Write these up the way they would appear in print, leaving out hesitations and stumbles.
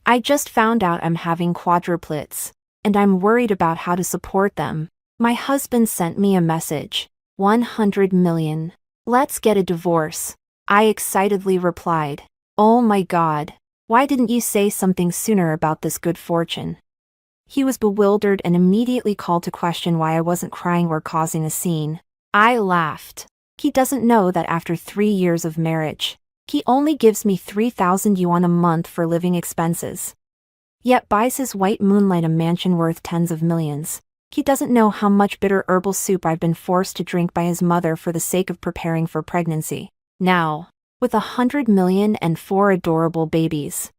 I just found out I'm having quadruplets, and I'm worried about how to support them. My husband sent me a message. 100 million. Let's get a divorce. I excitedly replied. Oh my God. Why didn't you say something sooner about this good fortune? He was bewildered and immediately called to question why I wasn't crying or causing a scene. I laughed. He doesn't know that after 3 years of marriage, he only gives me 3,000 yuan a month for living expenses. Yet buys his white moonlight a mansion worth tens of millions. He doesn't know how much bitter herbal soup I've been forced to drink by his mother for the sake of preparing for pregnancy. Now, with 100 million and 4 adorable babies,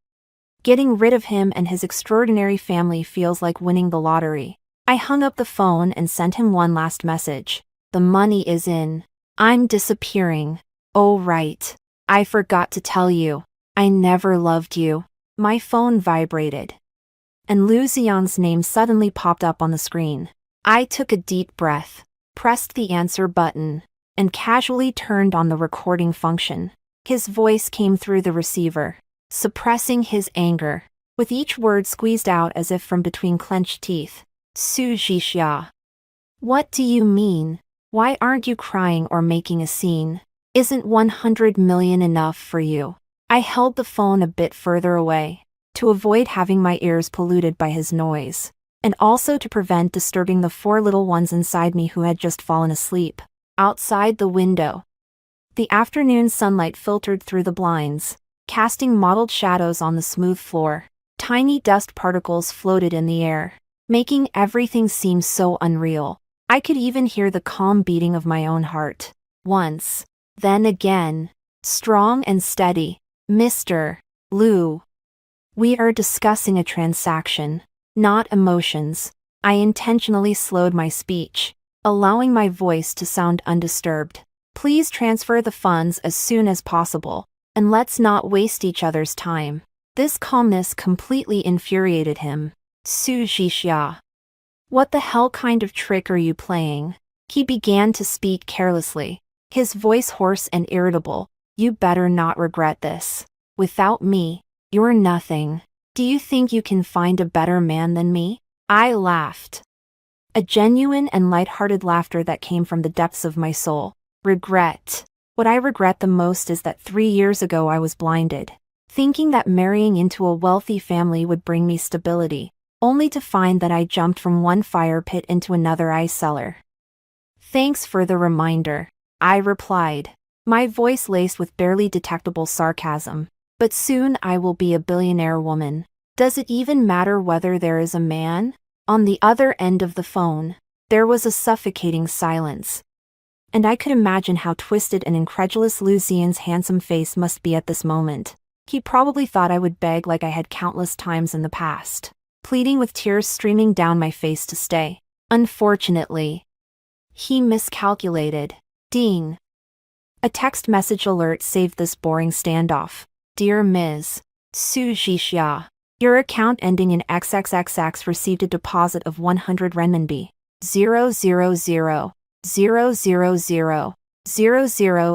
getting rid of him and his extraordinary family feels like winning the lottery. I hung up the phone and sent him one last message. The money is in. I'm disappearing. Oh right. I forgot to tell you. I never loved you. My phone vibrated, and Lu Xian's name suddenly popped up on the screen. I took a deep breath, pressed the answer button, and casually turned on the recording function. His voice came through the receiver, suppressing his anger, with each word squeezed out as if from between clenched teeth. Su Jixia. What do you mean? Why aren't you crying or making a scene? Isn't 100 million enough for you? I held the phone a bit further away, to avoid having my ears polluted by his noise, and also to prevent disturbing the 4 little ones inside me who had just fallen asleep. Outside the window, the afternoon sunlight filtered through the blinds, casting mottled shadows on the smooth floor. Tiny dust particles floated in the air, making everything seem so unreal. I could even hear the calm beating of my own heart. Once, then again, strong and steady. Mr. Lu. We are discussing a transaction, not emotions. I intentionally slowed my speech, allowing my voice to sound undisturbed. Please transfer the funds as soon as possible, and let's not waste each other's time. This calmness completely infuriated him. Su Jixia. What the hell kind of trick are you playing? He began to speak carelessly, his voice hoarse and irritable. You better not regret this. Without me, you're nothing. Do you think you can find a better man than me? I laughed. A genuine and light-hearted laughter that came from the depths of my soul. Regret. What I regret the most is that 3 years ago I was blinded, thinking that marrying into a wealthy family would bring me stability, only to find that I jumped from one fire pit into another ice cellar. Thanks for the reminder, I replied, my voice laced with barely detectable sarcasm. But soon I will be a billionaire woman. Does it even matter whether there is a man? On the other end of the phone, there was a suffocating silence. And I could imagine how twisted and incredulous Lu Xian's handsome face must be at this moment. He probably thought I would beg like I had countless times in the past, pleading with tears streaming down my face to stay. Unfortunately, he miscalculated. Ding. A text message alert saved this boring standoff. Dear Ms. Su Jixia, your account ending in XXXX received a deposit of 100 renminbi. 000 000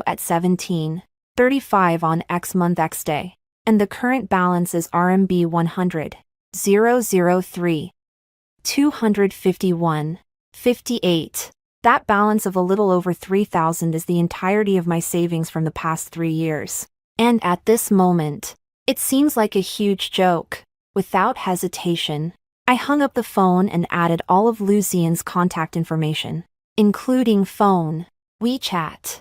at 17:35 on X month X day, and the current balance is RMB 100 003 251.58. That balance of a little over 3,000 is the entirety of my savings from the past 3 years. And at this moment, it seems like a huge joke. Without hesitation, I hung up the phone and added all of Lu Xian's contact information, including phone, WeChat,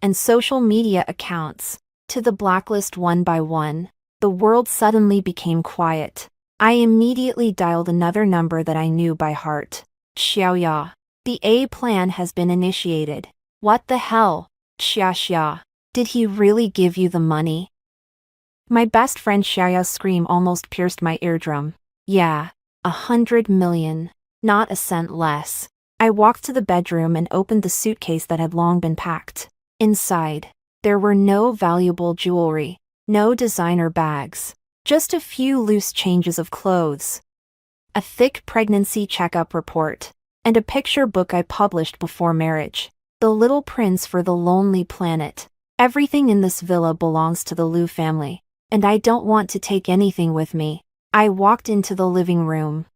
and social media accounts, to the blacklist one by one. The world suddenly became quiet. I immediately dialed another number that I knew by heart. Xiaoya. The A plan has been initiated. What the hell? Xia. Did he really give you the money? My best friend Xiaoya's scream almost pierced my eardrum. Yeah, 100 million. Not a cent less. I walked to the bedroom and opened the suitcase that had long been packed. Inside, there were no valuable jewelry, no designer bags, just a few loose changes of clothes, a thick pregnancy checkup report, and a picture book I published before marriage. The Little Prince for the Lonely Planet. Everything in this villa belongs to the Lu family, and I don't want to take anything with me. I walked into the living room,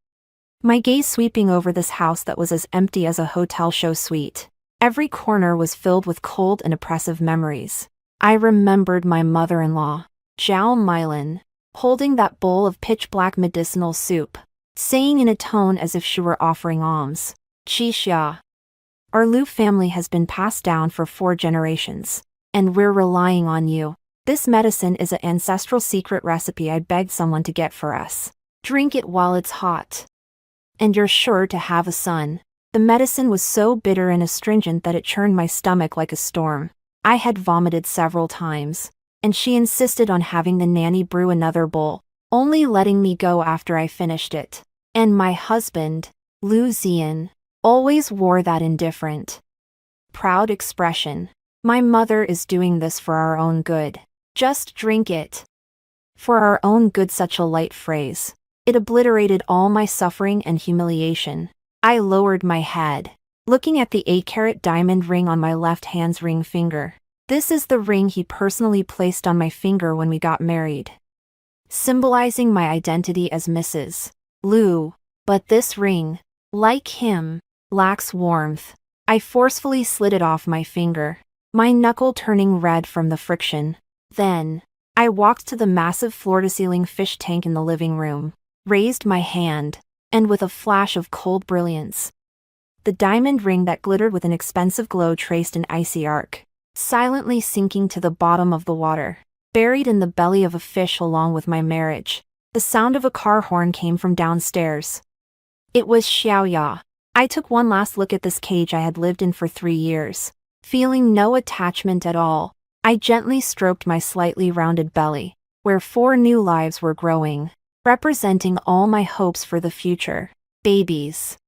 my gaze sweeping over this house that was as empty as a hotel show suite. Every corner was filled with cold and oppressive memories. I remembered my mother-in-law, Zhao Mylin, holding that bowl of pitch-black medicinal soup, saying in a tone as if she were offering alms, "Qixia. Our Liu family has been passed down for 4 generations, and we're relying on you. This medicine is an ancestral secret recipe I begged someone to get for us. Drink it while it's hot, and you're sure to have a son." The medicine was so bitter and astringent that it churned my stomach like a storm. I had vomited several times, and she insisted on having the nanny brew another bowl, only letting me go after I finished it. And my husband, Lu Ziyan, always wore that indifferent, proud expression. "My mother is doing this for our own good. Just drink it." For our own good, such a light phrase. It obliterated all my suffering and humiliation. I lowered my head, looking at the 8-carat diamond ring on my left hand's ring finger. This is the ring he personally placed on my finger when we got married, symbolizing my identity as Mrs. Liu. But this ring, like him, lacks warmth. I forcefully slid it off my finger, my knuckle turning red from the friction. Then, I walked to the massive floor-to-ceiling fish tank in the living room, raised my hand, and with a flash of cold brilliance, the diamond ring that glittered with an expensive glow traced an icy arc, silently sinking to the bottom of the water, buried in the belly of a fish along with my marriage. The sound of a car horn came from downstairs. It was Xiaoya. I took one last look at this cage I had lived in for 3 years. Feeling no attachment at all, I gently stroked my slightly rounded belly, where 4 new lives were growing, representing all my hopes for the future. "Babies.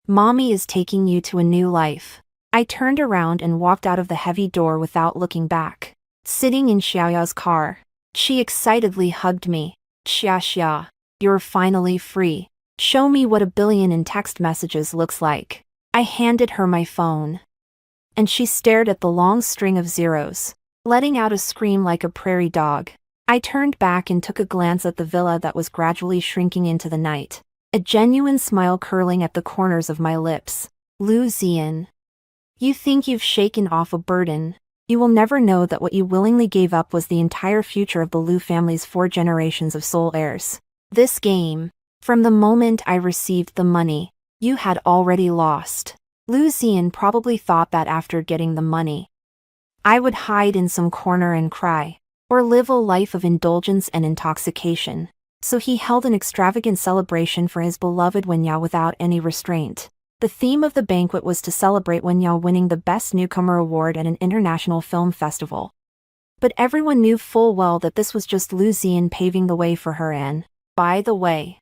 Mommy is taking you to a new life." I turned around and walked out of the heavy door without looking back. Sitting in Xiaoya's car, she excitedly hugged me. "Xia, you're finally free. Show me what 1 billion in text messages looks like." I handed her my phone, and she stared at the long string of zeros, letting out a scream like a prairie dog. I turned back and took a glance at the villa that was gradually shrinking into the night, a genuine smile curling at the corners of my lips. "Lu Ziyan, you think you've shaken off a burden. You will never know that what you willingly gave up was the entire future of the Liu family's 4 generations of sole heirs. This game, from the moment I received the money, you had already lost." Lu Ziyan probably thought that after getting the money, I would hide in some corner and cry, or live a life of indulgence and intoxication. So he held an extravagant celebration for his beloved Wenyao without any restraint. The theme of the banquet was to celebrate Wenyao winning the Best Newcomer award at an international film festival. But everyone knew full well that this was just Lu Ziyan paving the way for her and, by the way,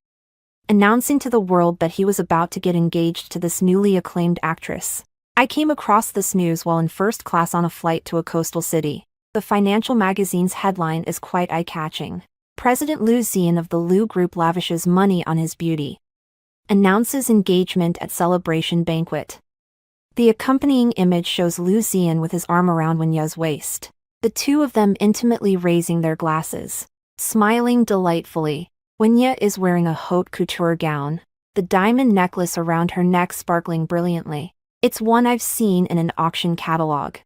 announcing to the world that he was about to get engaged to this newly acclaimed actress. I came across this news while in first class on a flight to a coastal city. The financial magazine's headline is quite eye-catching. "President Lu Ziyan of the Liu Group lavishes money on his beauty. Announces engagement at celebration banquet." The accompanying image shows Lu Ziyan with his arm around Wenya's waist, the two of them intimately raising their glasses, smiling delightfully. Wenya is wearing a haute couture gown, the diamond necklace around her neck sparkling brilliantly. It's one I've seen in an auction catalog.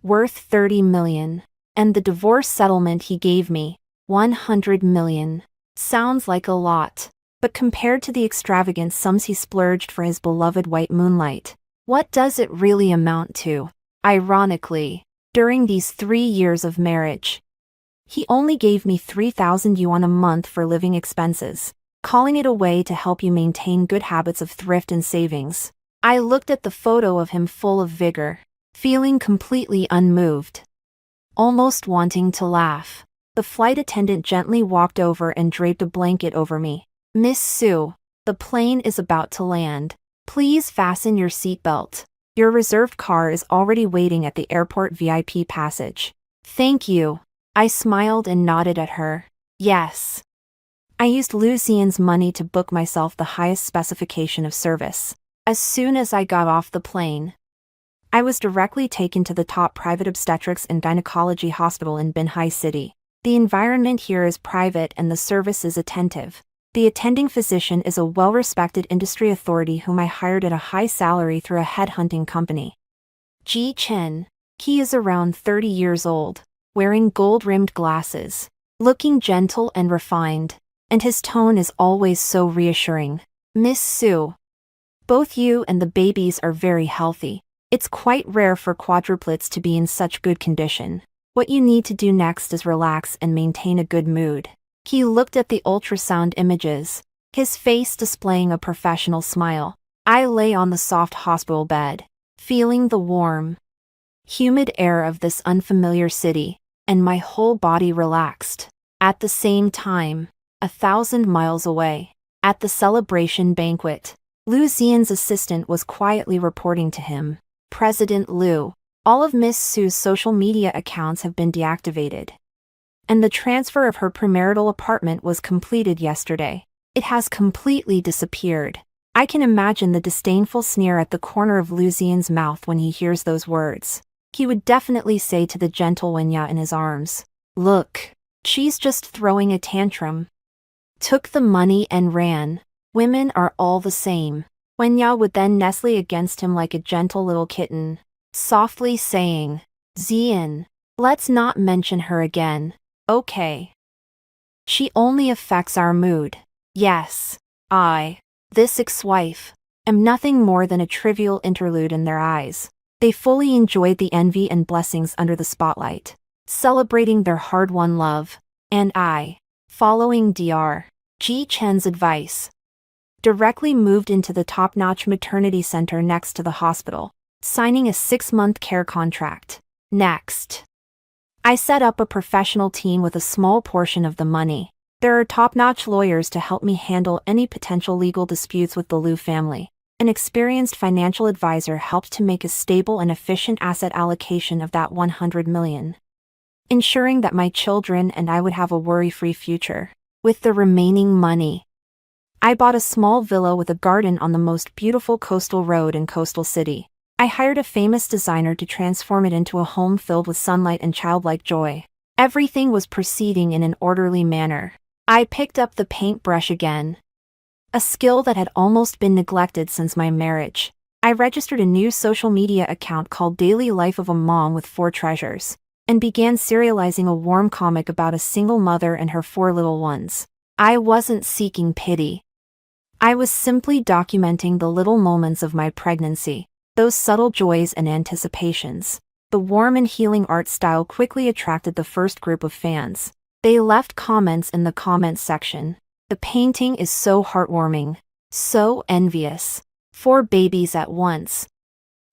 Worth 30 million. And the divorce settlement he gave me, 100 million. Sounds like a lot, but compared to the extravagant sums he splurged for his beloved white moonlight, what does it really amount to? Ironically, during these 3 years of marriage, he only gave me 3,000 yuan a month for living expenses, calling it a way to help you maintain good habits of thrift and savings. I looked at the photo of him full of vigor, feeling completely unmoved, almost wanting to laugh. The flight attendant gently walked over and draped a blanket over me. "Miss Su, the plane is about to land. Please fasten your seatbelt. Your reserved car is already waiting at the airport VIP passage." "Thank you." I smiled and nodded at her. Yes. I used Lu Ziyan's money to book myself the highest specification of service. As soon as I got off the plane, I was directly taken to the top private obstetrics and gynecology hospital in Binhai City. The environment here is private and the service is attentive. The attending physician is a well-respected industry authority whom I hired at a high salary through a headhunting company. Ji Chen. He is around 30 years old, wearing gold-rimmed glasses, looking gentle and refined, and his tone is always so reassuring. Miss Su. Both you and the babies are very healthy. It's quite rare for quadruplets to be in such good condition. What you need to do next is relax and maintain a good mood. He looked at the ultrasound images, his face displaying a professional smile. I lay on the soft hospital bed, feeling the warm, humid air of this unfamiliar city, and my whole body relaxed. At the same time, 1,000 miles away, at the celebration banquet, Lu Xian's assistant was quietly reporting to him. President Lu, all of Miss Su's social media accounts have been deactivated. And the transfer of her premarital apartment was completed yesterday. It has completely disappeared. I can imagine the disdainful sneer at the corner of Lu Xian's mouth when he hears those words. He would definitely say to the gentle Wenya in his arms, "Look, she's just throwing a tantrum." Took the money and ran. Women are all the same. Wenya would then nestle against him like a gentle little kitten, softly saying, "Xian, let's not mention her again. Okay. She only affects our mood. Yes, this ex-wife, am nothing more than a trivial interlude in their eyes." They fully enjoyed the envy and blessings under the spotlight, celebrating their hard-won love, and I, following Dr. Ji Chen's advice, directly moved into the top-notch maternity center next to the hospital, signing a 6-month care contract. Next, I set up a professional team with a small portion of the money. There are top-notch lawyers to help me handle any potential legal disputes with the Lu family. An experienced financial advisor helped to make a stable and efficient asset allocation of that 100 million, ensuring that my children and I would have a worry-free future. With the remaining money, I bought a small villa with a garden on the most beautiful coastal road in coastal city. I hired a famous designer to transform it into a home filled with sunlight and childlike joy. Everything was proceeding in an orderly manner. I picked up the paintbrush again, a skill that had almost been neglected since my marriage. I registered a new social media account called Daily Life of a Mom with 4 Treasures, and began serializing a warm comic about a single mother and her 4 little ones. I wasn't seeking pity. I was simply documenting the little moments of my pregnancy, those subtle joys and anticipations. The warm and healing art style quickly attracted the first group of fans. They left comments in the comments section. "The painting is so heartwarming. So envious. 4 babies at once.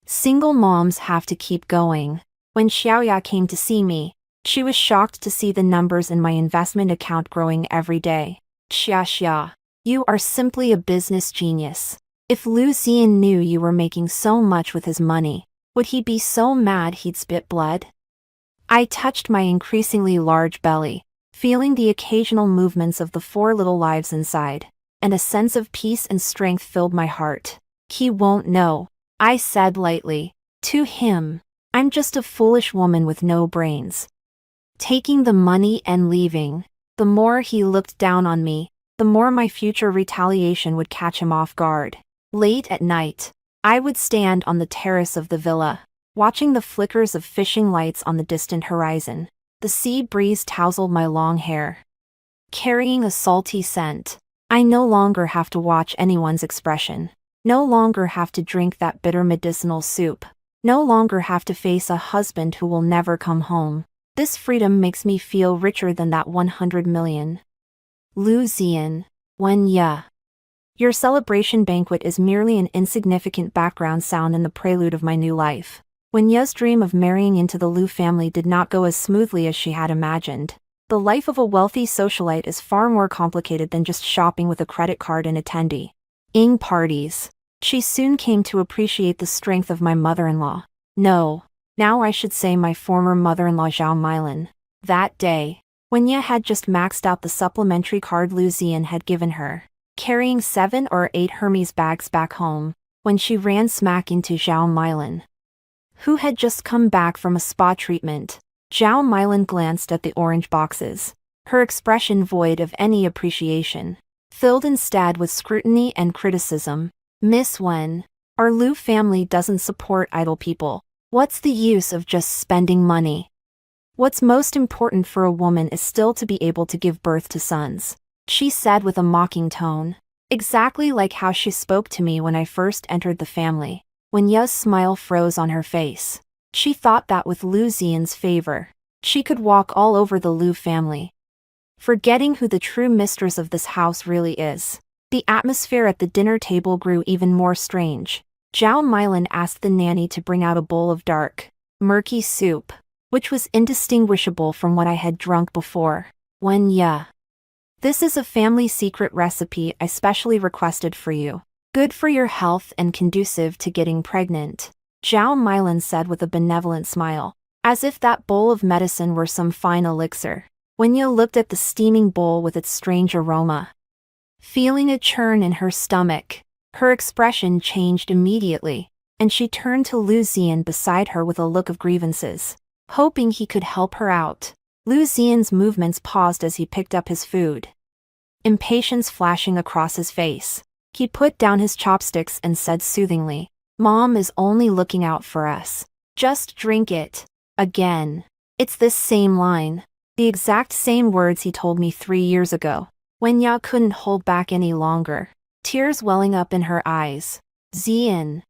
Single moms have to keep going." When Xiaoya came to see me, she was shocked to see the numbers in my investment account growing every day. "Xia, you are simply a business genius. If Lu Xian knew you were making so much with his money, would he be so mad he'd spit blood?" I touched my increasingly large belly, feeling the occasional movements of the 4 little lives inside, and a sense of peace and strength filled my heart. "He won't know," I said lightly. To him, I'm just a foolish woman with no brains. Taking the money and leaving. The more he looked down on me, the more my future retaliation would catch him off guard. Late at night, I would stand on the terrace of the villa, watching the flickers of fishing lights on the distant horizon. The sea breeze tousled my long hair, carrying a salty scent. I no longer have to watch anyone's expression. No longer have to drink that bitter medicinal soup. No longer have to face a husband who will never come home. This freedom makes me feel richer than that 100 million. Lu Xian, Wenya. Your celebration banquet is merely an insignificant background sound in the prelude of my new life. Wenya's dream of marrying into the Lu family did not go as smoothly as she had imagined. The life of a wealthy socialite is far more complicated than just shopping with a credit card and attending parties. She soon came to appreciate the strength of my mother-in-law. No, now I should say my former mother-in-law Zhao Milan. That day, Wenya had just maxed out the supplementary card Lu Xian had given her, carrying 7 or 8 Hermes bags back home, when she ran smack into Zhao Milan, who had just come back from a spa treatment. Zhao Milan glanced at the orange boxes, her expression void of any appreciation. filled instead with scrutiny and criticism. Miss Wen, our Liu family doesn't support idle people. What's the use of just spending money? What's most important for a woman is still to be able to give birth to sons, she said with a mocking tone. Exactly like how she spoke to me when I first entered the family. When Ya's smile froze on her face. She thought that with Liu Xian's favor, she could walk all over the Liu family. Forgetting who the true mistress of this house really is. The atmosphere at the dinner table grew even more strange. Zhao Milan asked the nanny to bring out a bowl of dark, murky soup, which was indistinguishable from what I had drunk before. Wen Ya. This is a family secret recipe I specially requested for you. Good for your health and conducive to getting pregnant, Zhao Milan said with a benevolent smile, as if that bowl of medicine were some fine elixir. Wen Ya looked at the steaming bowl with its strange aroma. Feeling a churn in her stomach, her expression changed immediately, and she turned to Liu Xian beside her with a look of grievances, hoping he could help her out. Liu Xian's movements paused as he picked up his food. Impatience flashing across his face, he put down his chopsticks and said soothingly, "Mom is only looking out for us. Just drink it." Again. It's this same line. The exact same words he told me 3 years ago. Wen Ya couldn't hold back any longer, tears welling up in her eyes. Xian.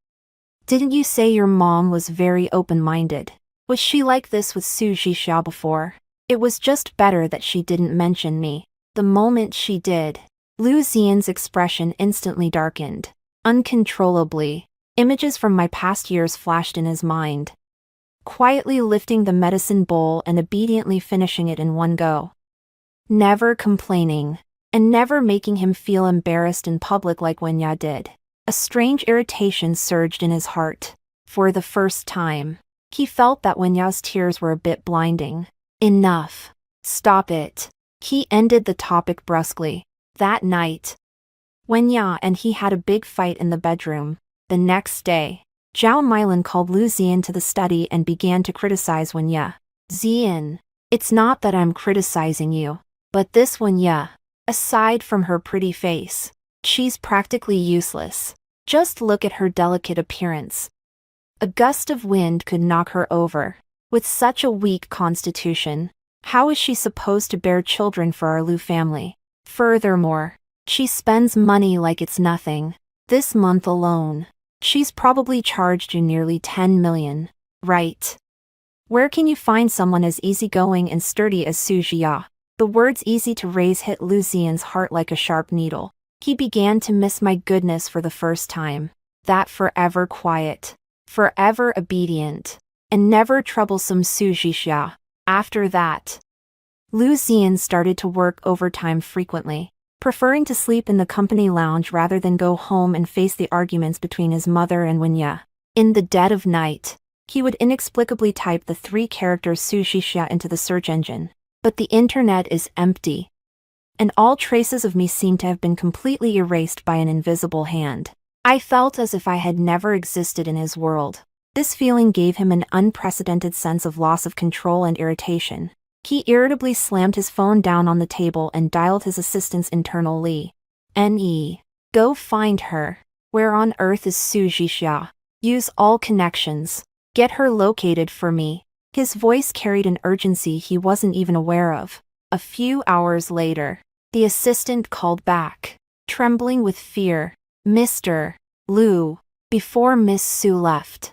Didn't you say your mom was very open-minded? Was she like this with Su Zhixia before? It was just better that she didn't mention me. The moment she did, Liu Xian's expression instantly darkened. Uncontrollably, images from my past years flashed in his mind. Quietly lifting the medicine bowl and obediently finishing it in one go. Never complaining, and never making him feel embarrassed in public like Wen Ya did. A strange irritation surged in his heart. For the first time, he felt that Wen Ya's tears were a bit blinding. Enough. Stop it. He ended the topic brusquely. That night, Wen Ya and he had a big fight in the bedroom. The next day, Zhao Milan called Liu Xian to the study and began to criticize Wen Ya. Xian, it's not that I'm criticizing you, but this Wen Ya, aside from her pretty face, she's practically useless. Just look at her delicate appearance. A gust of wind could knock her over. With such a weak constitution, how is she supposed to bear children for our Liu family? Furthermore, she spends money like it's nothing. This month alone, she's probably charged you nearly 10 million, right? Where can you find someone as easygoing and sturdy as Su Jia? The words easy to raise hit Liu Xian's heart like a sharp needle. He began to miss my goodness for the first time. That forever quiet, forever obedient, and never troublesome Su Jixia. After that, Liu Xian started to work overtime frequently, preferring to sleep in the company lounge rather than go home and face the arguments between his mother and Wen Ya. In the dead of night, he would inexplicably type the 3 characters Su Jixia into the search engine. But the internet is empty, and all traces of me seemed to have been completely erased by an invisible hand. I felt as if I had never existed in his world. This feeling gave him an unprecedented sense of loss of control and irritation. He irritably slammed his phone down on the table and dialed his assistant's internal Li. "Ne. Go find her. Where on earth is Su Jixia? Use all connections. Get her located for me." His voice carried an urgency he wasn't even aware of. A few hours later, the assistant called back, trembling with fear. "Mr. Liu," before Miss Su left.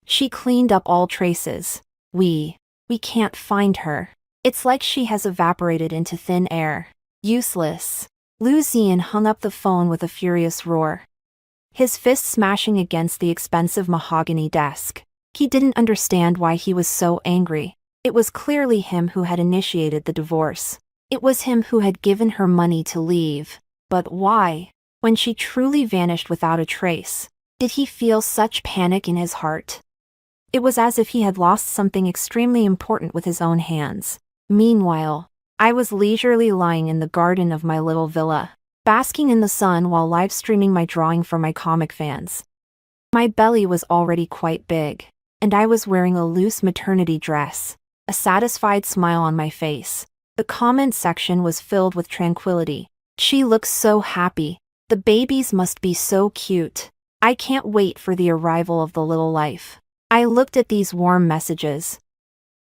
She cleaned up all traces. We can't find her. It's like she has evaporated into thin air. Useless." Liu Xian hung up the phone with a furious roar, his fist smashing against the expensive mahogany desk. He didn't understand why he was so angry. It was clearly him who had initiated the divorce. It was him who had given her money to leave. But why? When she truly vanished without a trace, did he feel such panic in his heart? It was as if he had lost something extremely important with his own hands. Meanwhile, I was leisurely lying in the garden of my little villa, basking in the sun while live streaming my drawing for my comic fans. My belly was already quite big, and I was wearing a loose maternity dress, a satisfied smile on my face. The comment section was filled with tranquility. She looks so happy. The babies must be so cute. I can't wait for the arrival of the little life. I looked at these warm messages,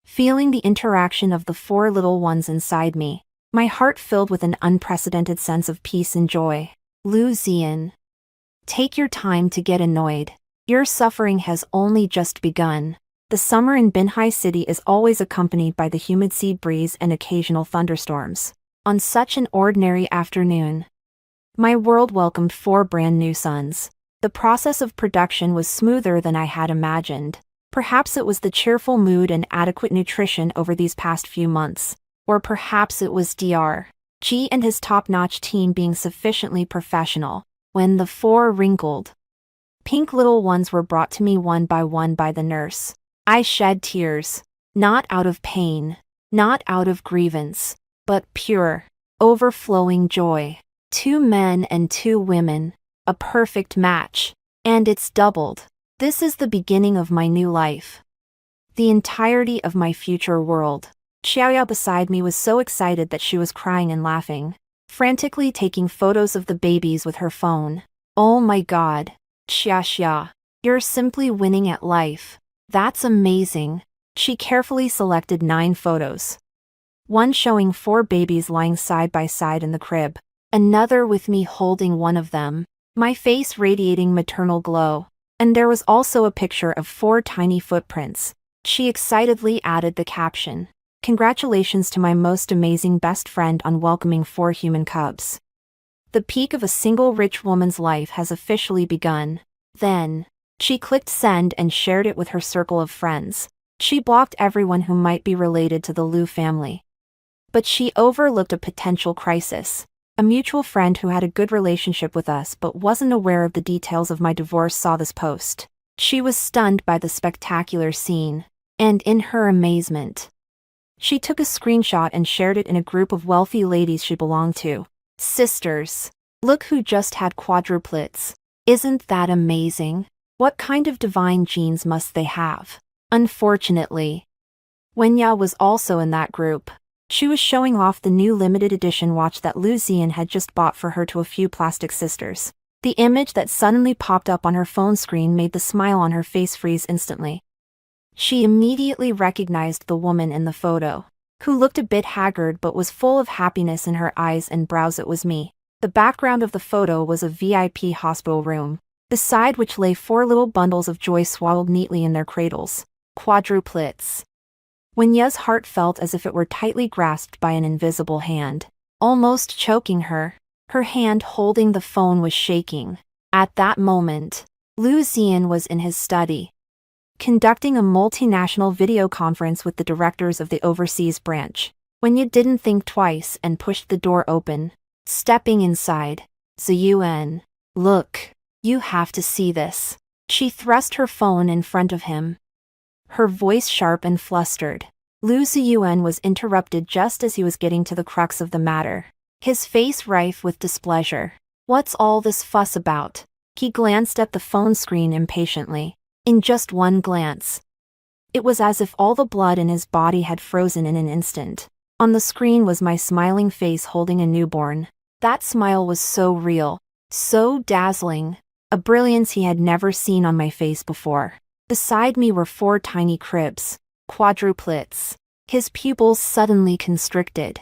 feeling the interaction of the 4 little ones inside me. My heart filled with an unprecedented sense of peace and joy. Lu Zian. Take your time to get annoyed. Your suffering has only just begun. The summer in Binhai City is always accompanied by the humid sea breeze and occasional thunderstorms. On such an ordinary afternoon, my world welcomed 4 brand new suns. The process of production was smoother than I had imagined. Perhaps it was the cheerful mood and adequate nutrition over these past few months. Or perhaps it was Dr. G and his top-notch team being sufficiently professional. When the 4 wrinkled, pink little ones were brought to me one by the nurse, I shed tears. Not out of pain, not out of grievance, but pure, overflowing joy. 2 men and 2 women. A perfect match. And it's doubled. This is the beginning of my new life. The entirety of my future world. Xiaoya beside me was so excited that she was crying and laughing, frantically taking photos of the babies with her phone. Oh my god. Xia, you're simply winning at life. That's amazing. She carefully selected 9 photos. One showing 4 babies lying side by side in the crib. Another with me holding one of them. My face radiating maternal glow. And there was also a picture of 4 tiny footprints. She excitedly added the caption, "Congratulations to my most amazing best friend on welcoming 4 human cubs. The peak of a single rich woman's life has officially begun." Then, she clicked send and shared it with her circle of friends. She blocked everyone who might be related to the Liu family. But she overlooked a potential crisis. A mutual friend who had a good relationship with us but wasn't aware of the details of my divorce saw this post. She was stunned by the spectacular scene. And in her amazement, she took a screenshot and shared it in a group of wealthy ladies she belonged to. Sisters, look who just had quadruplets. Isn't that amazing? What kind of divine genes must they have? Unfortunately, Wenya was also in that group. She was showing off the new limited edition watch that Lu Zian had just bought for her to a few plastic sisters. The image that suddenly popped up on her phone screen made the smile on her face freeze instantly. She immediately recognized the woman in the photo, who looked a bit haggard but was full of happiness in her eyes and brows. It was me. The background of the photo was a VIP hospital room, beside which lay 4 little bundles of joy swaddled neatly in their cradles. Quadruplets. Wenya's heart felt as if it were tightly grasped by an invisible hand, almost choking her. Her hand holding the phone was shaking. At that moment, Lu Zian was in his study, conducting a multinational video conference with the directors of the overseas branch. Wenya didn't think twice and pushed the door open, stepping inside. Ziyuan, look, you have to see this. She thrust her phone in front of him, her voice sharp and flustered. Lu Ziyuan was interrupted just as he was getting to the crux of the matter, his face rife with displeasure. What's all this fuss about? He glanced at the phone screen impatiently. In just one glance, it was as if all the blood in his body had frozen in an instant. On the screen was my smiling face holding a newborn. That smile was so real, so dazzling, a brilliance he had never seen on my face before. Beside me were 4 tiny cribs, quadruplets. His pupils suddenly constricted,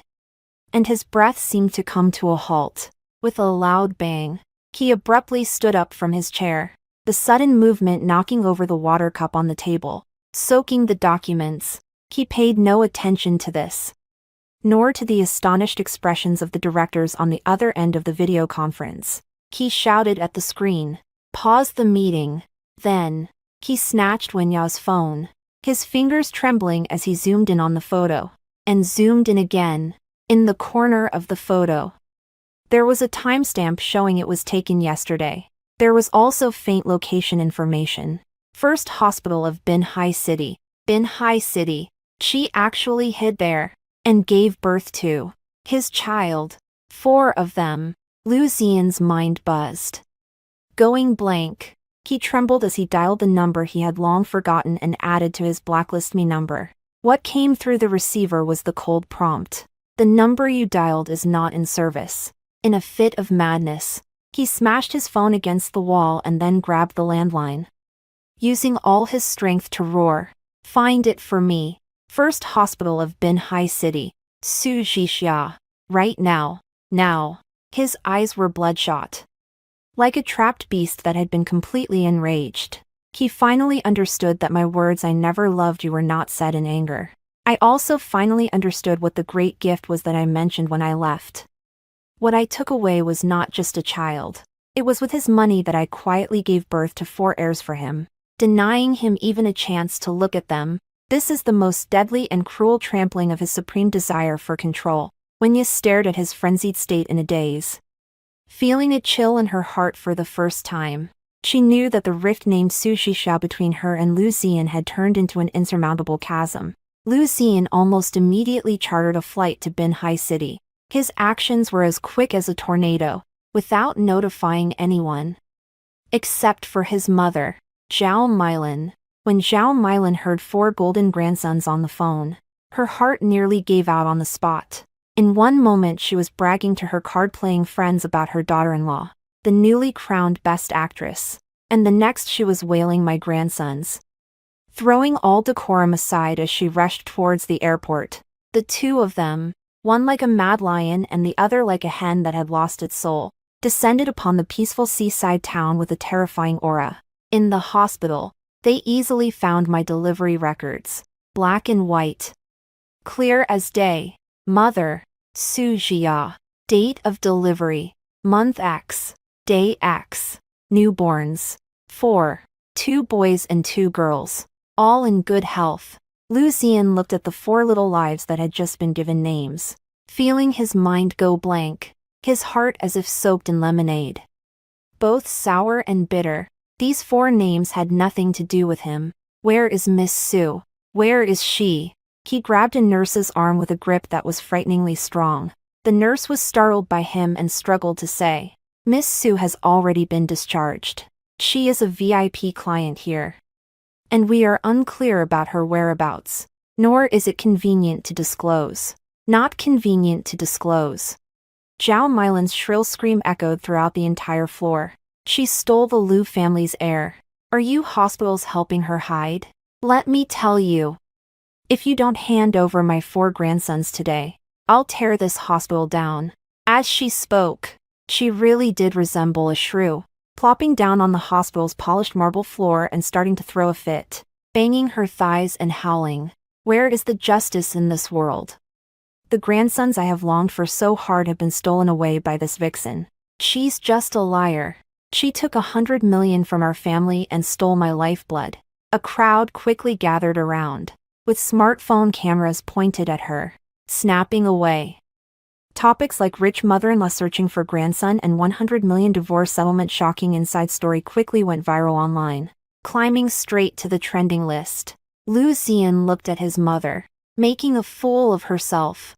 and his breath seemed to come to a halt. With a loud bang, he abruptly stood up from his chair, the sudden movement knocking over the water cup on the table, soaking the documents. He paid no attention to this, nor to the astonished expressions of the directors on the other end of the video conference. He shouted at the screen, "Pause the meeting." Then, he snatched Wenya's phone, his fingers trembling as he zoomed in on the photo, and zoomed in again. In the corner of the photo, there was a timestamp showing it was taken yesterday. There was also faint location information. First Hospital of Binhai City. Binhai City. She actually hid there, and gave birth to his child. 4 of them. Lu Zian's mind buzzed, going blank. He trembled as he dialed the number he had long forgotten and added to his blacklist me number. What came through the receiver was the cold prompt. "The number you dialed is not in service." In a fit of madness, he smashed his phone against the wall and then grabbed the landline. Using all his strength to roar, "Find it for me. First Hospital of Bin Hai City, Su Jixia. Right now. Now." His eyes were bloodshot. Like a trapped beast that had been completely enraged, he finally understood that my words "I never loved you" were not said in anger. I also finally understood what the great gift was that I mentioned when I left. What I took away was not just a child. It was with his money that I quietly gave birth to 4 heirs for him, denying him even a chance to look at them. This is the most deadly and cruel trampling of his supreme desire for control. When you stared at his frenzied state in a daze, feeling a chill in her heart for the first time, she knew that the rift named Su Jixia between her and Lu Ziyan had turned into an insurmountable chasm. Lu Ziyan almost immediately chartered a flight to Bin Hai City. His actions were as quick as a tornado, without notifying anyone. Except for his mother, Zhao Milan. When Zhao Milan heard 4 golden grandsons on the phone, her heart nearly gave out on the spot. In one moment she was bragging to her card-playing friends about her daughter-in-law, the newly crowned best actress, and the next she was wailing my grandsons. Throwing all decorum aside as she rushed towards the airport, the 2 of them, one like a mad lion and the other like a hen that had lost its soul, descended upon the peaceful seaside town with a terrifying aura. In the hospital, they easily found my delivery records, black and white, clear as day. Mother, Su Jia. Date of delivery, month X, day X. Newborns, 4, 2 boys and 2 girls, all in good health. Lu Ziyan looked at the 4 little lives that had just been given names, feeling his mind go blank, his heart as if soaked in lemonade. Both sour and bitter, these 4 names had nothing to do with him. Where is Miss Su? Where is she? He grabbed a nurse's arm with a grip that was frighteningly strong. The nurse was startled by him and struggled to say, "Miss Su has already been discharged. She is a VIP client here, and we are unclear about her whereabouts, nor is it convenient to disclose." Not convenient to disclose. Zhao Milan's shrill scream echoed throughout the entire floor. She stole the Lu family's heir. Are you hospitals helping her hide? Let me tell you. If you don't hand over my 4 grandsons today, I'll tear this hospital down. As she spoke, she really did resemble a shrew, plopping down on the hospital's polished marble floor and starting to throw a fit, banging her thighs and howling. Where is the justice in this world? The grandsons I have longed for so hard have been stolen away by this vixen. She's just a liar. She took 100 million from our family and stole my lifeblood. A crowd quickly gathered around, with smartphone cameras pointed at her, snapping away. Topics like rich mother-in-law searching for grandson and 100 million divorce settlement shocking inside story quickly went viral online, climbing straight to the trending list. Lu Ziyan looked at his mother, making a fool of herself,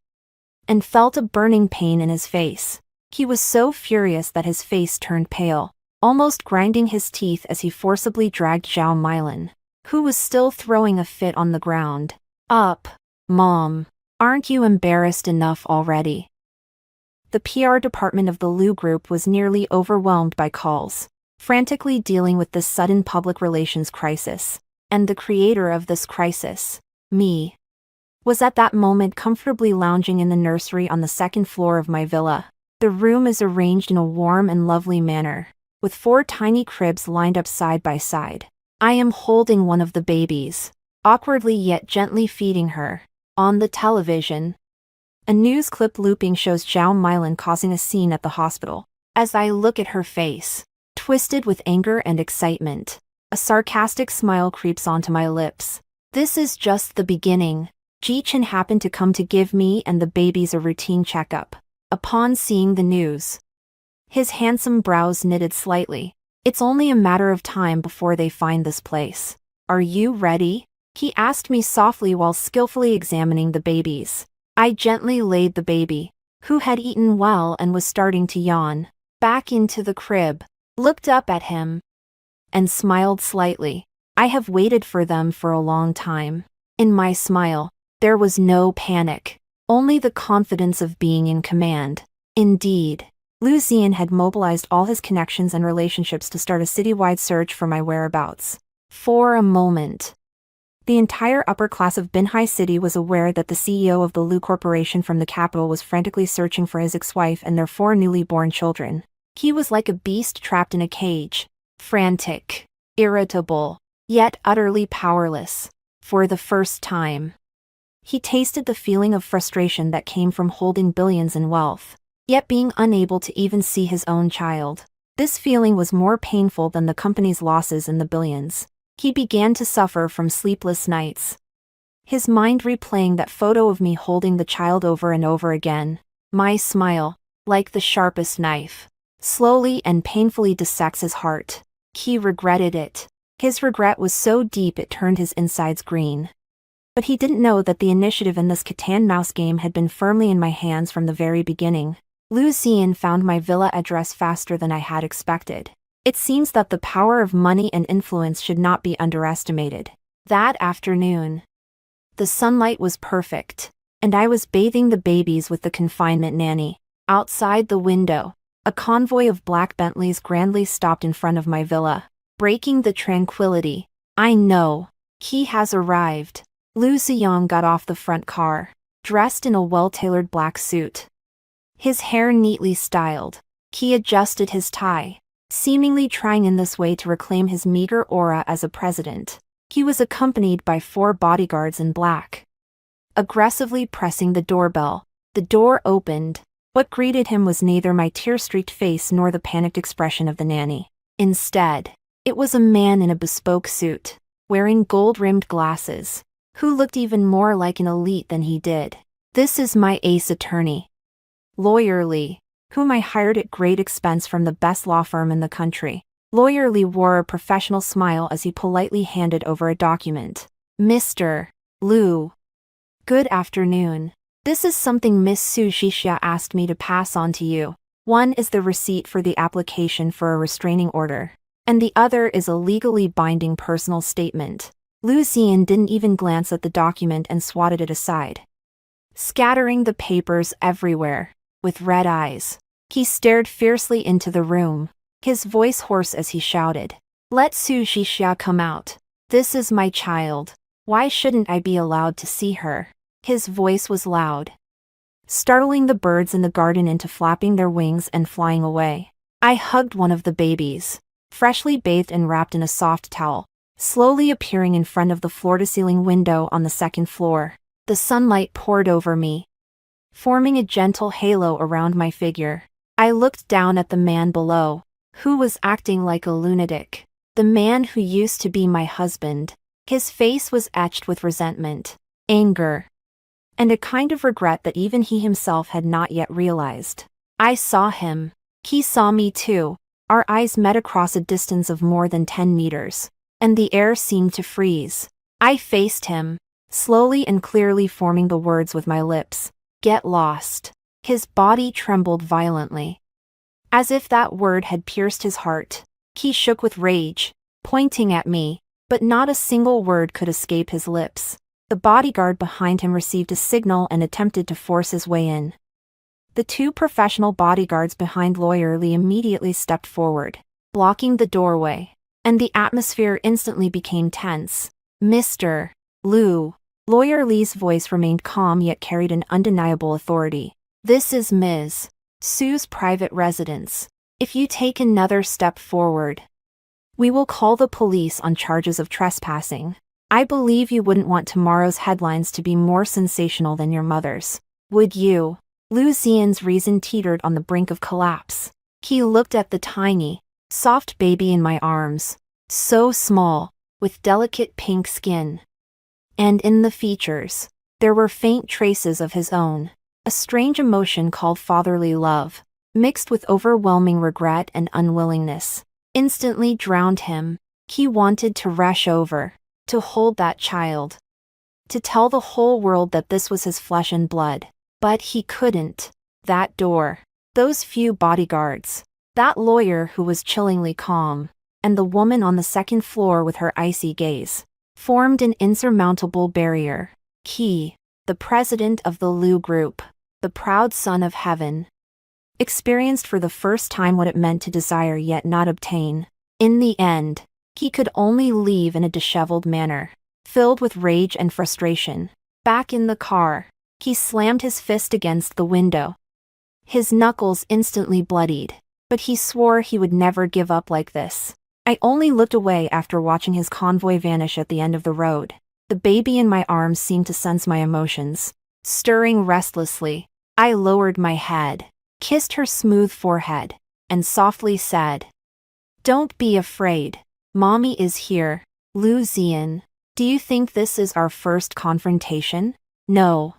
and felt a burning pain in his face. He was so furious that his face turned pale, almost grinding his teeth as he forcibly dragged Zhao Milan, who was still throwing a fit on the ground. Up, Mom. Aren't you embarrassed enough already? The PR department of the Lu Group was nearly overwhelmed by calls, frantically dealing with this sudden public relations crisis. And the creator of this crisis, me, was at that moment comfortably lounging in the nursery on the 2nd floor of my villa. The room is arranged in a warm and lovely manner, with 4 tiny cribs lined up side by side. I am holding one of the babies, awkwardly yet gently feeding her. On the television, a news clip looping shows Zhao Milan causing a scene at the hospital. As I look at her face, twisted with anger and excitement, a sarcastic smile creeps onto my lips. This is just the beginning. Ji-Chen happened to come to give me and the babies a routine checkup. Upon seeing the news, his handsome brows knitted slightly. It's only a matter of time before they find this place. Are you ready? He asked me softly while skillfully examining the babies. I gently laid the baby, who had eaten well and was starting to yawn, back into the crib, looked up at him, and smiled slightly. I have waited for them for a long time. In my smile, there was no panic, only the confidence of being in command. Indeed, Liu Xian had mobilized all his connections and relationships to start a citywide search for my whereabouts. For a moment, the entire upper class of Binhai City was aware that the CEO of the Lu Corporation from the capital was frantically searching for his ex-wife and their 4 newly born children. He was like a beast trapped in a cage, frantic, irritable, yet utterly powerless. For the first time, he tasted the feeling of frustration that came from holding billions in wealth, yet being unable to even see his own child. This feeling was more painful than the company's losses in the billions. He began to suffer from sleepless nights, his mind replaying that photo of me holding the child over and over again. My smile, like the sharpest knife, slowly and painfully dissects his heart. He regretted it. His regret was so deep it turned his insides green. But he didn't know that the initiative in this cat-and-mouse game had been firmly in my hands from the very beginning. Liu Xian found my villa address faster than I had expected. It seems that the power of money and influence should not be underestimated. That afternoon, the sunlight was perfect, and I was bathing the babies with the confinement nanny. Outside the window, a convoy of black Bentleys grandly stopped in front of my villa, breaking the tranquility. I know, he has arrived. Liu Ziyang got off the front car, dressed in a well-tailored black suit, his hair neatly styled. He adjusted his tie, seemingly trying in this way to reclaim his meager aura as a president. He was accompanied by 4 bodyguards in black, aggressively pressing the doorbell. The door opened. What greeted him was neither my tear-streaked face nor the panicked expression of the nanny. Instead, it was a man in a bespoke suit, wearing gold-rimmed glasses, who looked even more like an elite than he did. This is my ace attorney, Lawyer Li, whom I hired at great expense from the best law firm in the country. Lawyer Li wore a professional smile as he politely handed over a document. Mr. Liu. Good afternoon. This is something Miss Su Shixia asked me to pass on to you. One is the receipt for the application for a restraining order, and the other is a legally binding personal statement. Liu Xian didn't even glance at the document and swatted it aside, scattering the papers everywhere. With red eyes, he stared fiercely into the room, his voice hoarse as he shouted, "Let Su Shixia come out. This is my child. Why shouldn't I be allowed to see her?" His voice was loud, startling the birds in the garden into flapping their wings and flying away. I hugged one of the babies, freshly bathed and wrapped in a soft towel, slowly appearing in front of the floor-to-ceiling window on the 2nd floor. The sunlight poured over me, forming a gentle halo around my figure. I looked down at the man below, who was acting like a lunatic. The man who used to be my husband. His face was etched with resentment, anger, and a kind of regret that even he himself had not yet realized. I saw him. He saw me too. Our eyes met across a distance of more than 10 meters, and the air seemed to freeze. I faced him, slowly and clearly forming the words with my lips. Get lost. His body trembled violently, as if that word had pierced his heart. He shook with rage, pointing at me, but not a single word could escape his lips. The bodyguard behind him received a signal and attempted to force his way in. The 2 professional bodyguards behind Lawyer Li immediately stepped forward, blocking the doorway, and the atmosphere instantly became tense. Mr. Liu. Lawyer Li's voice remained calm yet carried an undeniable authority. This is Ms. Su's private residence. If you take another step forward, we will call the police on charges of trespassing. I believe you wouldn't want tomorrow's headlines to be more sensational than your mother's, would you? Liu Xian's reason teetered on the brink of collapse. He looked at the tiny, soft baby in my arms, so small, with delicate pink skin. And in the features, there were faint traces of his own, a strange emotion called fatherly love, mixed with overwhelming regret and unwillingness, instantly drowned him. He wanted to rush over, to hold that child, to tell the whole world that this was his flesh and blood. But he couldn't. That door, those few bodyguards, that lawyer who was chillingly calm, and the woman on the 2nd floor with her icy gaze, formed an insurmountable barrier. He, the president of the Liu Group, the proud son of heaven, experienced for the first time what it meant to desire yet not obtain. In the end, he could only leave in a disheveled manner, filled with rage and frustration. Back in the car, he slammed his fist against the window. His knuckles instantly bloodied, but he swore he would never give up like this. I only looked away after watching his convoy vanish at the end of the road. The baby in my arms seemed to sense my emotions. Stirring restlessly, I lowered my head, kissed her smooth forehead, and softly said, "Don't be afraid. Mommy is here." Lu Zian, do you think this is our first confrontation? No.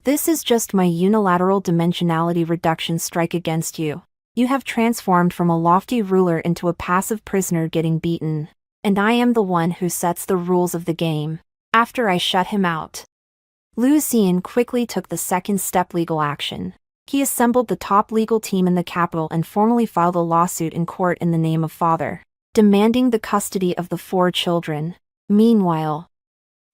This is just my unilateral dimensionality reduction strike against you. You have transformed from a lofty ruler into a passive prisoner getting beaten. And I am the one who sets the rules of the game. After I shut him out, Lu Zian quickly took the second step: legal action. He assembled the top legal team in the capital and formally filed a lawsuit in court in the name of father, demanding the custody of the 4 children. Meanwhile,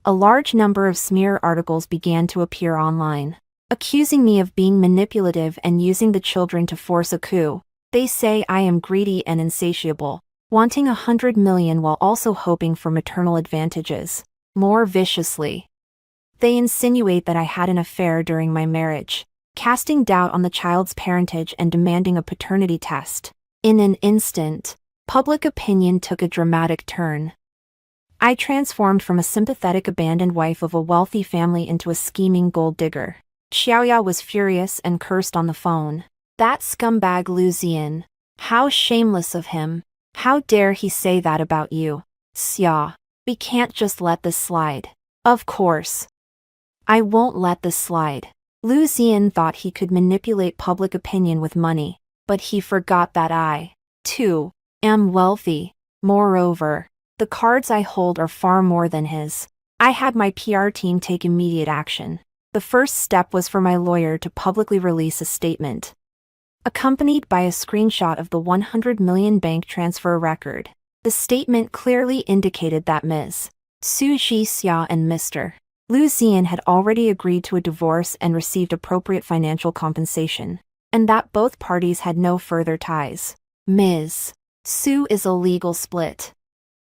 a large number of smear articles began to appear online, accusing me of being manipulative and using the children to force a coup. They say I am greedy and insatiable, wanting 100 million while also hoping for maternal advantages. More viciously, they insinuate that I had an affair during my marriage, casting doubt on the child's parentage and demanding a paternity test. In an instant, public opinion took a dramatic turn. I transformed from a sympathetic abandoned wife of a wealthy family into a scheming gold digger. Xiaoya was furious and cursed on the phone. That scumbag Lu Zian. How shameless of him. How dare he say that about you? Xia, we can't just let this slide. Of course. I won't let this slide. Lu Zian thought he could manipulate public opinion with money, but he forgot that I, too, am wealthy. Moreover, the cards I hold are far more than his. I had my PR team take immediate action. The first step was for my lawyer to publicly release a statement, accompanied by a screenshot of the 100 million bank transfer record. The statement clearly indicated that Ms. Su Xia and Mr. Lu Zian had already agreed to a divorce and received appropriate financial compensation, and that both parties had no further ties. Ms. Su is a legal split,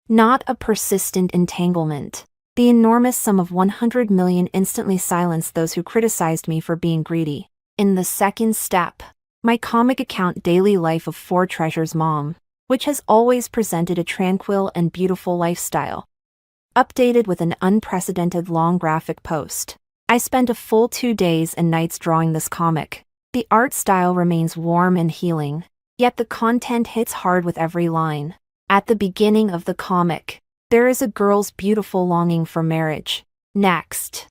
not a persistent entanglement. The enormous sum of 100 million instantly silenced those who criticized me for being greedy. In the second step, my comic account Daily Life of 4 Treasures Mom, which has always presented a tranquil and beautiful lifestyle, updated with an unprecedented long graphic post. I spent a full 2 days and nights drawing this comic. The art style remains warm and healing, yet the content hits hard with every line. At the beginning of the comic, there is a girl's beautiful longing for marriage. Next,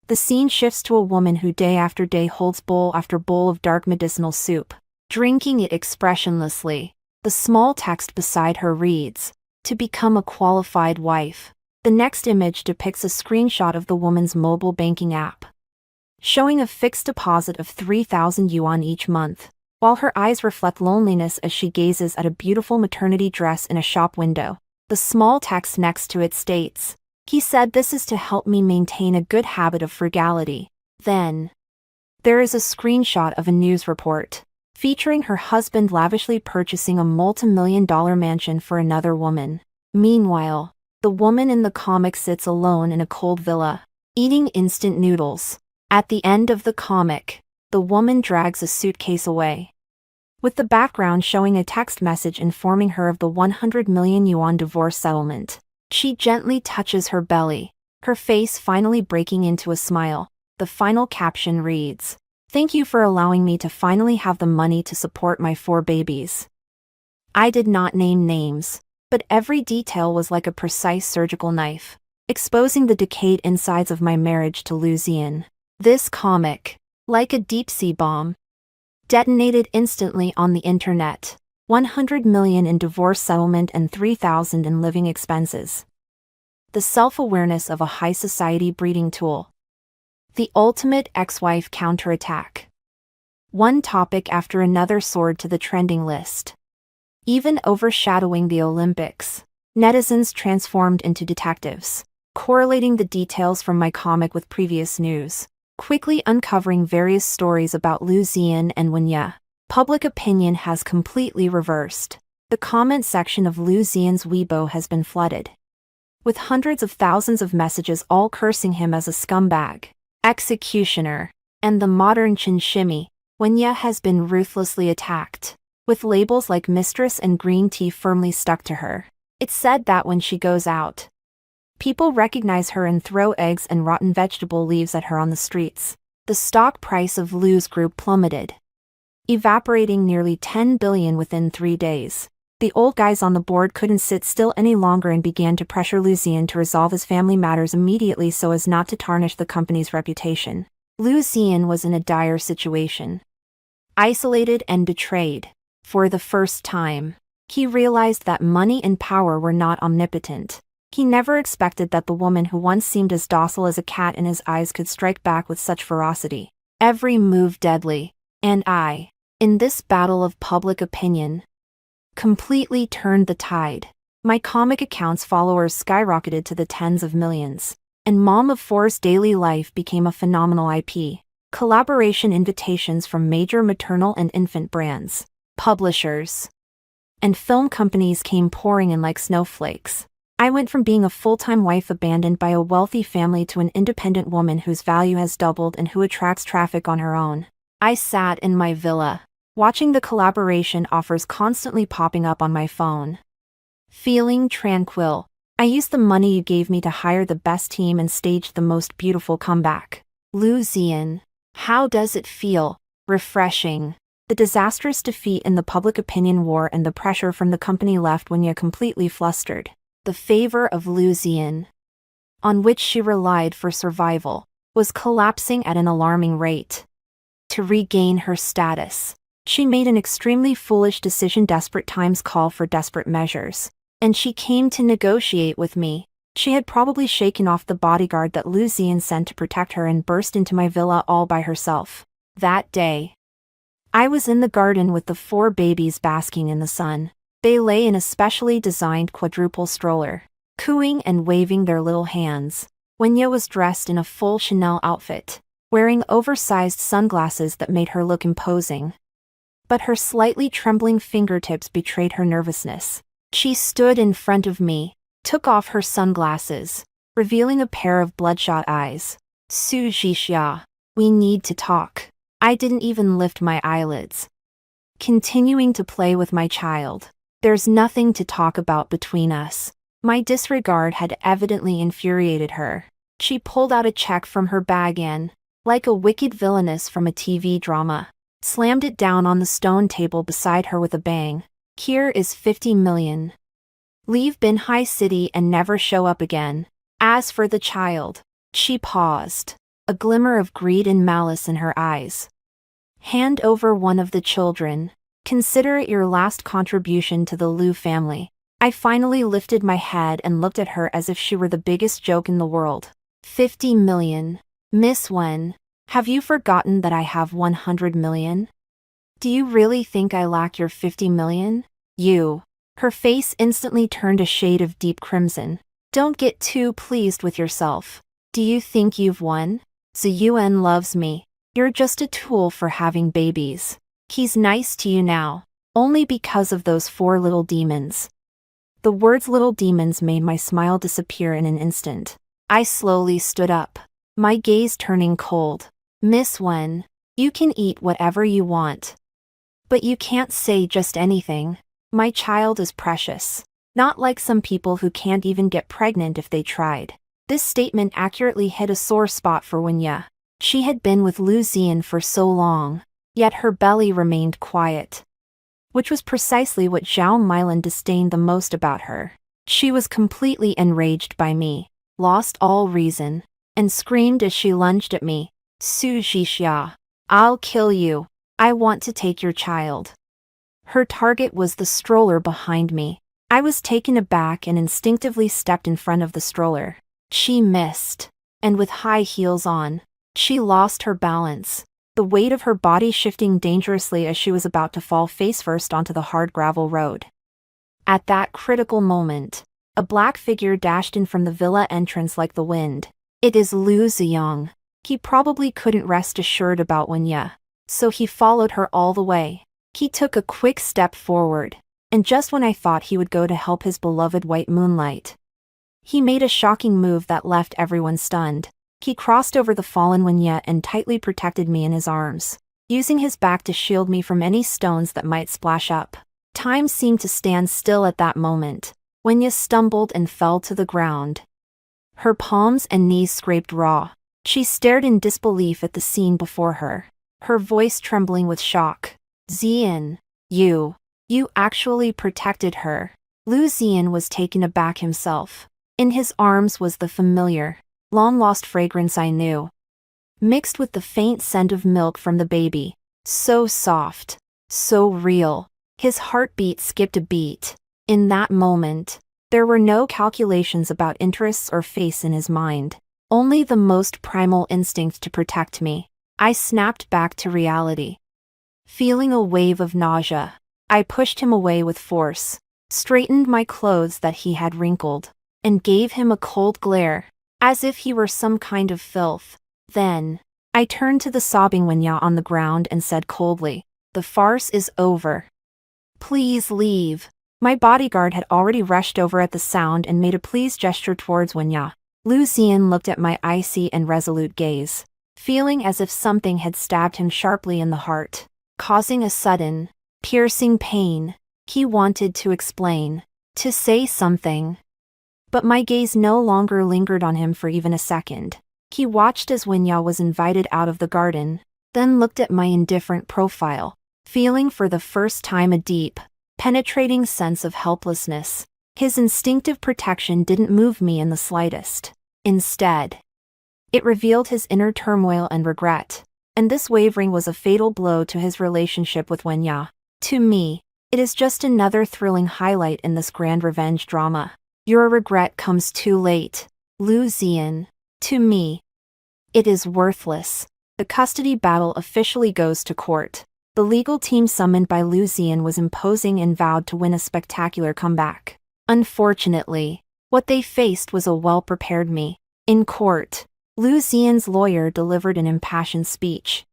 the scene shifts to a woman who day after day holds bowl after bowl of dark medicinal soup, drinking it expressionlessly. The small text beside her reads, "To become a qualified wife." The next image depicts a screenshot of the woman's mobile banking app, showing a fixed deposit of 3,000 yuan each month, while her eyes reflect loneliness as she gazes at a beautiful maternity dress in a shop window. The small text next to it states, "He said this is to help me maintain a good habit of frugality." Then, there is a screenshot of a news report, featuring her husband lavishly purchasing a multi-million-dollar mansion for another woman. Meanwhile, the woman in the comic sits alone in a cold villa, eating instant noodles. At the end of the comic, the woman drags a suitcase away, with the background showing a text message informing her of the 100 million yuan divorce settlement. She gently touches her belly, her face finally breaking into a smile. The final caption reads, "Thank you for allowing me to finally have the money to support my 4 babies." I did not name names, but every detail was like a precise surgical knife, exposing the decayed insides of my marriage to Lu Zian. This comic, like a deep-sea bomb, detonated instantly on the internet. 100 million in divorce settlement and 3,000 in living expenses. The self-awareness of a high society breeding tool. The ultimate ex-wife counterattack. One topic after another soared to the trending list, even overshadowing the Olympics. Netizens transformed into detectives, correlating the details from my comic with previous news, quickly uncovering various stories about Lu Zian and Wen Ye. Public opinion has completely reversed. The comment section of Lu Xian's Weibo has been flooded with hundreds of thousands of messages all cursing him as a scumbag, executioner, and the modern Chen Shimi. Wenya has been ruthlessly attacked, with labels like mistress and green tea firmly stuck to her. It's said that when she goes out, people recognize her and throw eggs and rotten vegetable leaves at her on the streets. The stock price of Lu's group plummeted, evaporating nearly 10 billion within 3 days. The old guys on the board couldn't sit still any longer and began to pressure Lu Xian to resolve his family matters immediately so as not to tarnish the company's reputation. Lu Xian was in a dire situation. Isolated and betrayed. For the first time, he realized that money and power were not omnipotent. He never expected that the woman who once seemed as docile as a cat in his eyes could strike back with such ferocity. Every move deadly. And in this battle of public opinion, completely turned the tide. My comic account's followers skyrocketed to the tens of millions, and Mom of Four's daily life became a phenomenal IP. Collaboration invitations from major maternal and infant brands, publishers, and film companies came pouring in like snowflakes. I went from being a full-time wife abandoned by a wealthy family to an independent woman whose value has doubled and who attracts traffic on her own. I sat in my villa, watching the collaboration offers constantly popping up on my phone. Feeling tranquil, I used the money you gave me to hire the best team and staged the most beautiful comeback. Lu Xian, how does it feel? Refreshing. The disastrous defeat in the public opinion war and the pressure from the company left Wenya completely flustered. The favor of Lu Xian, on which she relied for survival, was collapsing at an alarming rate. To regain her status, she made an extremely foolish decision. Desperate times call for desperate measures. And she came to negotiate with me. She had probably shaken off the bodyguard that Lu Xian sent to protect her and burst into my villa all by herself. That day, I was in the garden with the 4 babies basking in the sun. They lay in a specially designed quadruple stroller, cooing and waving their little hands. Wenya was dressed in a full Chanel outfit, wearing oversized sunglasses that made her look imposing. But her slightly trembling fingertips betrayed her nervousness. She stood in front of me, took off her sunglasses, revealing a pair of bloodshot eyes. Su Jixia, we need to talk. I didn't even lift my eyelids, continuing to play with my child. There's nothing to talk about between us. My disregard had evidently infuriated her. She pulled out a check from her bag and, like a wicked villainess from a TV drama, slammed it down on the stone table beside her with a bang. Here is 50 million. Leave Binhai City and never show up again. As for the child, she paused, a glimmer of greed and malice in her eyes. Hand over one of the children. Consider it your last contribution to the Lu family. I finally lifted my head and looked at her as if she were the biggest joke in the world. 50 million. Miss Wen, have you forgotten that I have 100 million? Do you really think I lack your 50 million? You. Her face instantly turned a shade of deep crimson. Don't get too pleased with yourself. Do you think you've won? Ziyuan loves me. You're just a tool for having babies. He's nice to you now, only because of those 4 little demons. The words little demons made my smile disappear in an instant. I slowly stood up, my gaze turning cold. Miss Wen, you can eat whatever you want, but you can't say just anything. My child is precious. Not like some people who can't even get pregnant if they tried. This statement accurately hit a sore spot for Wenya. She had been with Lu Xian for so long, yet her belly remained quiet, which was precisely what Zhao Milan disdained the most about her. She was completely enraged by me, lost all reason, and screamed as she lunged at me. Su Jixia, I'll kill you. I want to take your child. Her target was the stroller behind me. I was taken aback and instinctively stepped in front of the stroller. She missed, and with high heels on, she lost her balance, the weight of her body shifting dangerously as she was about to fall face-first onto the hard gravel road. At that critical moment, a black figure dashed in from the villa entrance like the wind. It is Lu Ziyang. He probably couldn't rest assured about Wenya, so he followed her all the way. He took a quick step forward, and just when I thought he would go to help his beloved white moonlight, he made a shocking move that left everyone stunned. He crossed over the fallen Wenya and tightly protected me in his arms, using his back to shield me from any stones that might splash up. Time seemed to stand still at that moment. Wenya stumbled and fell to the ground. Her palms and knees scraped raw. She stared in disbelief at the scene before her, her voice trembling with shock. Xian, you actually protected her. Lu Xian was taken aback himself. In his arms was the familiar, long-lost fragrance I knew, mixed with the faint scent of milk from the baby. So soft, so real. His heartbeat skipped a beat. In that moment, there were no calculations about interests or face in his mind, only the most primal instinct to protect me. I snapped back to reality. Feeling a wave of nausea, I pushed him away with force, straightened my clothes that he had wrinkled, and gave him a cold glare, as if he were some kind of filth. Then, I turned to the sobbing Wenya on the ground and said coldly, "The farce is over. Please leave." My bodyguard had already rushed over at the sound and made a please gesture towards Wenya. Lu Xian looked at my icy and resolute gaze, feeling as if something had stabbed him sharply in the heart, causing a sudden, piercing pain. He wanted to explain, to say something, but my gaze no longer lingered on him for even a second. He watched as Wenya was invited out of the garden, then looked at my indifferent profile, feeling for the first time a deep, penetrating sense of helplessness. His instinctive protection didn't move me in the slightest. Instead, it revealed his inner turmoil and regret, and this wavering was a fatal blow to his relationship with Wenya. To me, it is just another thrilling highlight in this grand revenge drama. Your regret comes too late, Lu Xian. To me, it is worthless. The custody battle officially goes to court. The legal team summoned by Lu Xian was imposing and vowed to win a spectacular comeback. Unfortunately, what they faced was a well-prepared me. In court, Lu Xian's lawyer delivered an impassioned speech,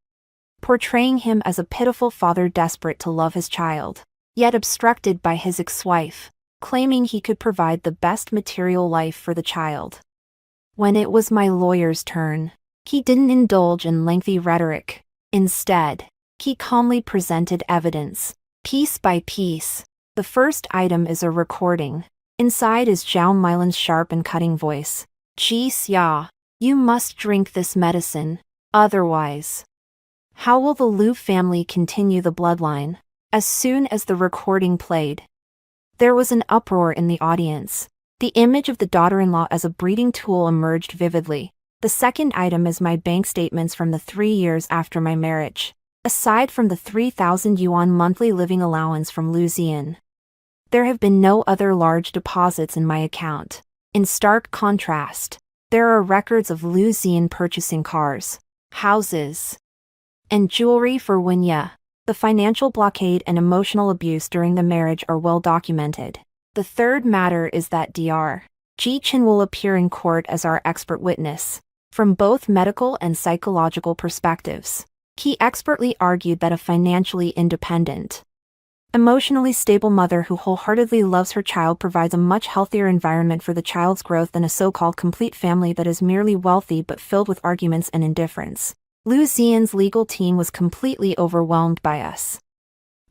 portraying him as a pitiful father desperate to love his child, yet obstructed by his ex-wife, claiming he could provide the best material life for the child. When it was my lawyer's turn, he didn't indulge in lengthy rhetoric. Instead, he calmly presented evidence, piece by piece. The first item is a recording. Inside is Zhao Milan's sharp and cutting voice. "Ji Xia, you must drink this medicine, otherwise. How will the Lu family continue the bloodline?" As soon as the recording played, there was an uproar in the audience. The image of the daughter-in-law as a breeding tool emerged vividly. The second item is my bank statements from the 3 years after my marriage. Aside from the 3,000 yuan monthly living allowance from Lu Xian, there have been no other large deposits in my account. In stark contrast, there are records of Lu Xian purchasing cars, houses, and jewelry for Wenya. The financial blockade and emotional abuse during the marriage are well documented. The third matter is that Dr. Ji Chen will appear in court as our expert witness, from both medical and psychological perspectives. He expertly argued that a financially independent, emotionally stable mother who wholeheartedly loves her child provides a much healthier environment for the child's growth than a so-called complete family that is merely wealthy but filled with arguments and indifference. Lu Xian's legal team was completely overwhelmed by us,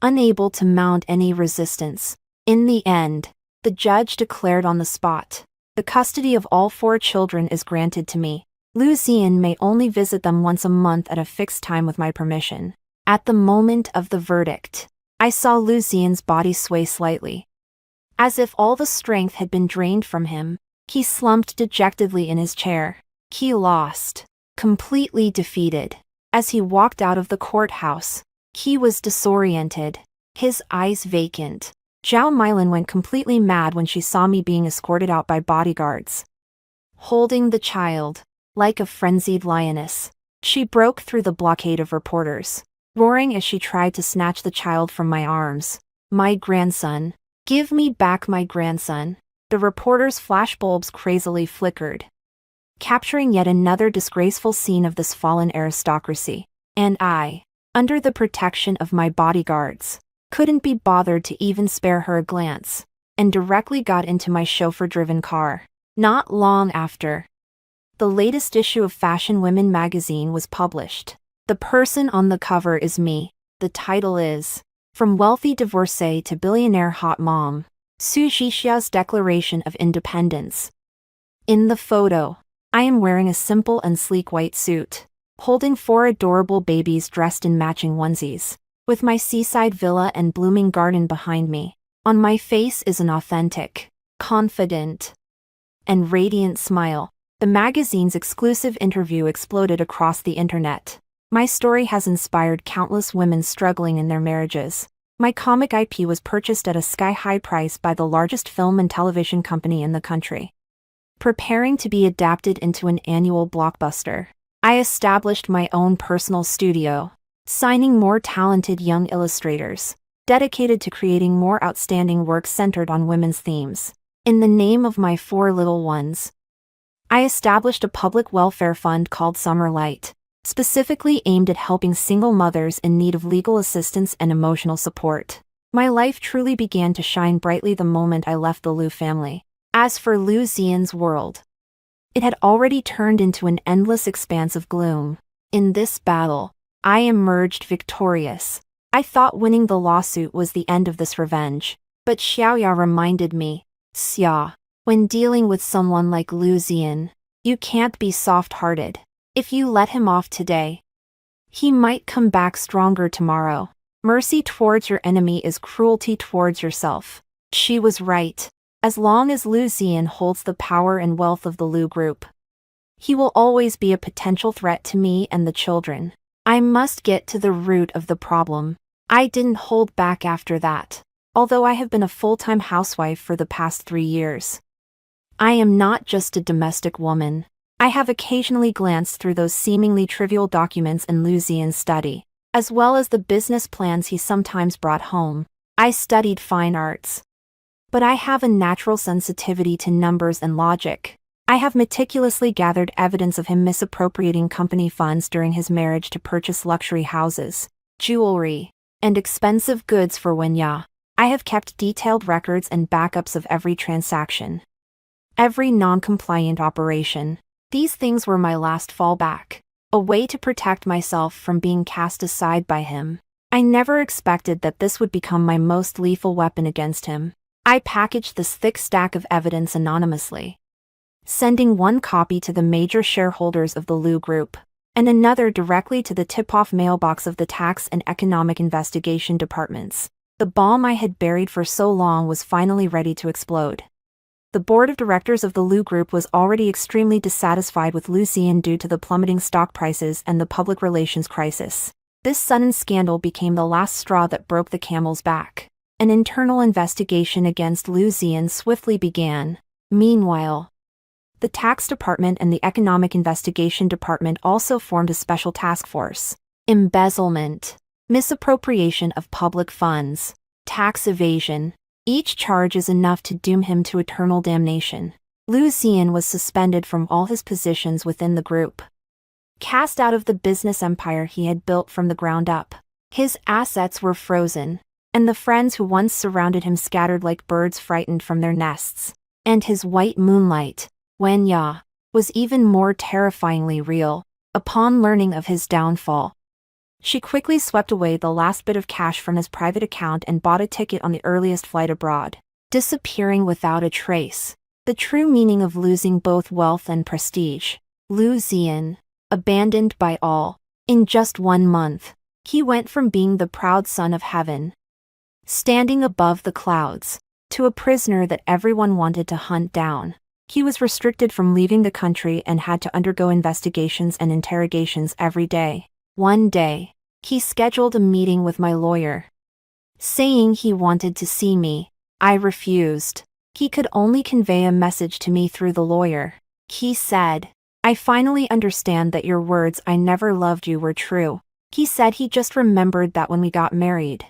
unable to mount any resistance. In the end, the judge declared on the spot, "The custody of all 4 children is granted to me. Lu Xian may only visit them once a month at a fixed time with my permission." At the moment of the verdict, I saw Lu Xian's body sway slightly. As if all the strength had been drained from him, he slumped dejectedly in his chair. He lost. Completely defeated. As he walked out of the courthouse, he was disoriented, his eyes vacant. Zhao Milan went completely mad when she saw me being escorted out by bodyguards. Holding the child, like a frenzied lioness, she broke through the blockade of reporters, roaring as she tried to snatch the child from my arms. "My grandson! Give me back my grandson!" The reporters' flashbulbs crazily flickered, capturing yet another disgraceful scene of this fallen aristocracy. And I under the protection of my bodyguards. Couldn't be bothered to even spare her a glance, and directly got into my chauffeur-driven car. Not long after, the latest issue of Fashion Women magazine was published. The person on the cover is me. The title is, From Wealthy Divorcee to Billionaire Hot Mom, Su Zhixia's Declaration of Independence. In the photo, I am wearing a simple and sleek white suit, holding 4 adorable babies dressed in matching onesies, with my seaside villa and blooming garden behind me. On my face is an authentic, confident, and radiant smile. The magazine's exclusive interview exploded across the internet. My story has inspired countless women struggling in their marriages. My comic IP was purchased at a sky-high price by the largest film and television company in the country, preparing to be adapted into an annual blockbuster. I established my own personal studio, signing more talented young illustrators, dedicated to creating more outstanding work centered on women's themes. In the name of my 4 little ones, I established a public welfare fund called Summer Light, specifically aimed at helping single mothers in need of legal assistance and emotional support. My life truly began to shine brightly the moment I left the Liu family. As for Liu Xian's world, it had already turned into an endless expanse of gloom. In this battle, I emerged victorious. I thought winning the lawsuit was the end of this revenge, but Xiaoya reminded me, Xia, when dealing with someone like Liu Xian, you can't be soft-hearted. If you let him off today, he might come back stronger tomorrow. Mercy towards your enemy is cruelty towards yourself. She was right. As long as Liu Xian holds the power and wealth of the Liu Group, he will always be a potential threat to me and the children. I must get to the root of the problem. I didn't hold back after that, although I have been a full-time housewife for the past 3 years. I am not just a domestic woman. I have occasionally glanced through those seemingly trivial documents in Liu Xian's study, as well as the business plans he sometimes brought home. I studied fine arts, but I have a natural sensitivity to numbers and logic. I have meticulously gathered evidence of him misappropriating company funds during his marriage to purchase luxury houses, jewelry, and expensive goods for Wenya. I have kept detailed records and backups of every transaction, every non-compliant operation. These things were my last fallback, a way to protect myself from being cast aside by him. I never expected that this would become my most lethal weapon against him. I packaged this thick stack of evidence anonymously, sending one copy to the major shareholders of the Liu Group, and another directly to the tip-off mailbox of the tax and economic investigation departments. The bomb I had buried for so long was finally ready to explode. The board of directors of the Liu Group was already extremely dissatisfied with Liu Xian due to the plummeting stock prices and the public relations crisis. This sudden scandal became the last straw that broke the camel's back. An internal investigation against Liu Xian swiftly began. Meanwhile, the tax department and the economic investigation department also formed a special task force. Embezzlement, misappropriation of public funds, tax evasion. Each charge is enough to doom him to eternal damnation. Liu Xian was suspended from all his positions within the group, cast out of the business empire he had built from the ground up. His assets were frozen, and the friends who once surrounded him scattered like birds frightened from their nests. And his white moonlight, Wenya, was even more terrifyingly real. Upon learning of his downfall, she quickly swept away the last bit of cash from his private account and bought a ticket on the earliest flight abroad, disappearing without a trace. The true meaning of losing both wealth and prestige. Liu Xian, abandoned by all. In just 1 month, he went from being the proud son of heaven, standing above the clouds, to a prisoner that everyone wanted to hunt down. He was restricted from leaving the country and had to undergo investigations and interrogations every day. One day, he scheduled a meeting with my lawyer, saying he wanted to see me. I refused. He could only convey a message to me through the lawyer. He said, "I finally understand that your words 'I never loved you' were true." He said he just remembered that when we got married.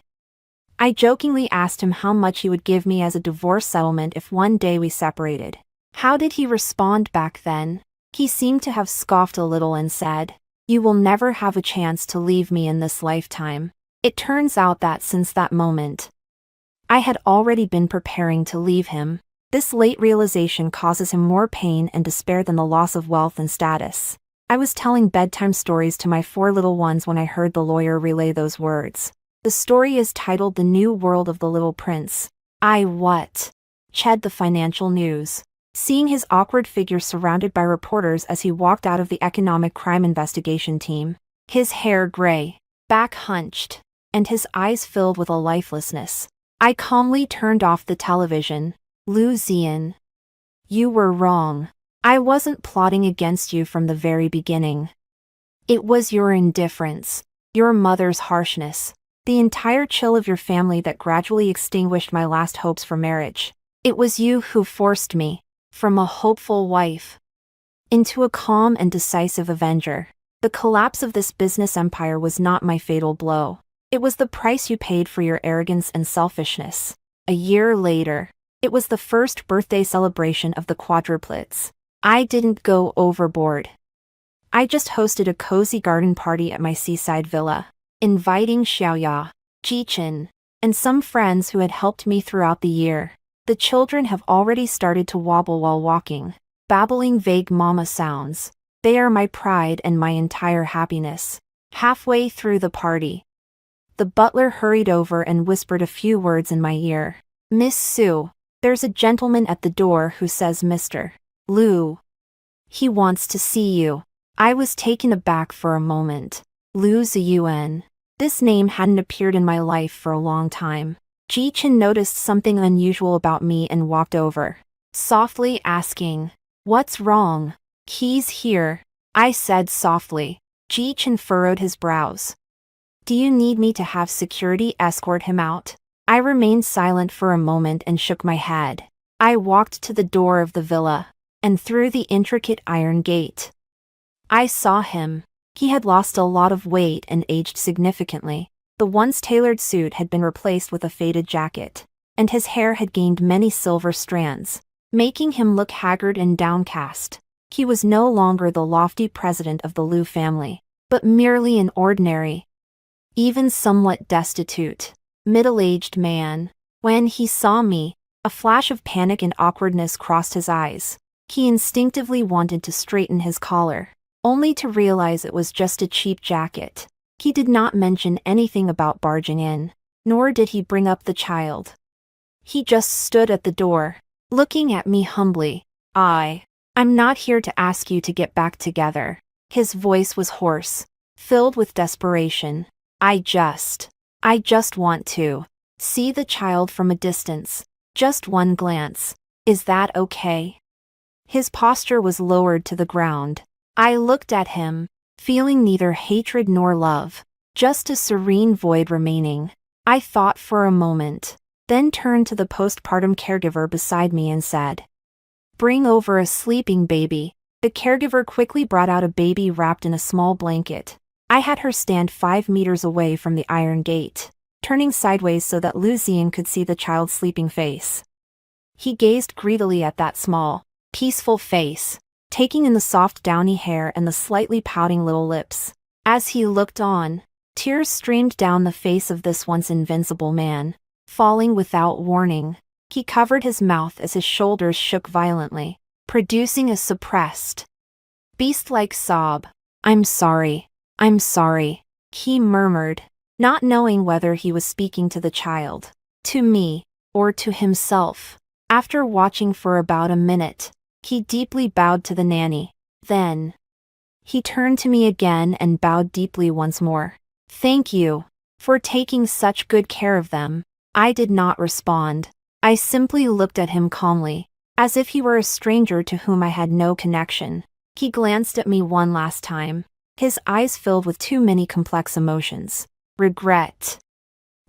I jokingly asked him how much he would give me as a divorce settlement if one day we separated. How did he respond back then? He seemed to have scoffed a little and said, You will never have a chance to leave me in this lifetime. It turns out that since that moment, I had already been preparing to leave him. This late realization causes him more pain and despair than the loss of wealth and status. I was telling bedtime stories to my 4 little ones when I heard the lawyer relay those words. The story is titled The New World of the Little Prince. Ched the financial news. Seeing his awkward figure surrounded by reporters as he walked out of the economic crime investigation team. His hair gray, back hunched, and his eyes filled with a lifelessness. I calmly turned off the television. Lu Zian. You were wrong. I wasn't plotting against you from the very beginning. It was your indifference, your mother's harshness, the entire chill of your family that gradually extinguished my last hopes for marriage. It was you who forced me, from a hopeful wife, into a calm and decisive avenger. The collapse of this business empire was not my fatal blow. It was the price you paid for your arrogance and selfishness. A year later, it was the first birthday celebration of the quadruplets. I didn't go overboard. I just hosted a cozy garden party at my seaside villa, inviting Xiaoya, Jichen, and some friends who had helped me throughout the year. The children have already started to wobble while walking, babbling vague mama sounds. They are my pride and my entire happiness. Halfway through the party, the butler hurried over and whispered a few words in my ear. Miss Su, there's a gentleman at the door who says Mr. Lu. He wants to see you. I was taken aback for a moment. Lu Ziyuan. This name hadn't appeared in my life for a long time. Ji Chen noticed something unusual about me and walked over, softly asking, "What's wrong?" "He's here," I said softly. Ji Chen furrowed his brows. "Do you need me to have security escort him out?" I remained silent for a moment and shook my head. I walked to the door of the villa, and through the intricate iron gate. I saw him. He had lost a lot of weight and aged significantly. The once tailored suit had been replaced with a faded jacket, and his hair had gained many silver strands, making him look haggard and downcast. He was no longer the lofty president of the Lu family, but merely an ordinary, even somewhat destitute, middle-aged man. When he saw me, a flash of panic and awkwardness crossed his eyes. He instinctively wanted to straighten his collar, only to realize it was just a cheap jacket. He did not mention anything about barging in, nor did he bring up the child. He just stood at the door, looking at me humbly. I'm not here to ask you to get back together." His voice was hoarse, filled with desperation. I just want to see the child from a distance, just one glance. Is that okay?" His posture was lowered to the ground. I looked at him, feeling neither hatred nor love, just a serene void remaining. I thought for a moment, then turned to the postpartum caregiver beside me and said, "Bring over a sleeping baby." The caregiver quickly brought out a baby wrapped in a small blanket. I had her stand 5 meters away from the iron gate, turning sideways so that Lu Zian could see the child's sleeping face. He gazed greedily at that small, peaceful face, taking in the soft downy hair and the slightly pouting little lips. As he looked on, tears streamed down the face of this once invincible man, falling without warning. He covered his mouth as his shoulders shook violently, producing a suppressed, beast-like sob. I'm sorry," he murmured, not knowing whether he was speaking to the child, to me, or to himself. After watching for about a minute, he deeply bowed to the nanny. Then, he turned to me again and bowed deeply once more. "Thank you for taking such good care of them." I did not respond. I simply looked at him calmly, as if he were a stranger to whom I had no connection. He glanced at me one last time, his eyes filled with too many complex emotions: regret,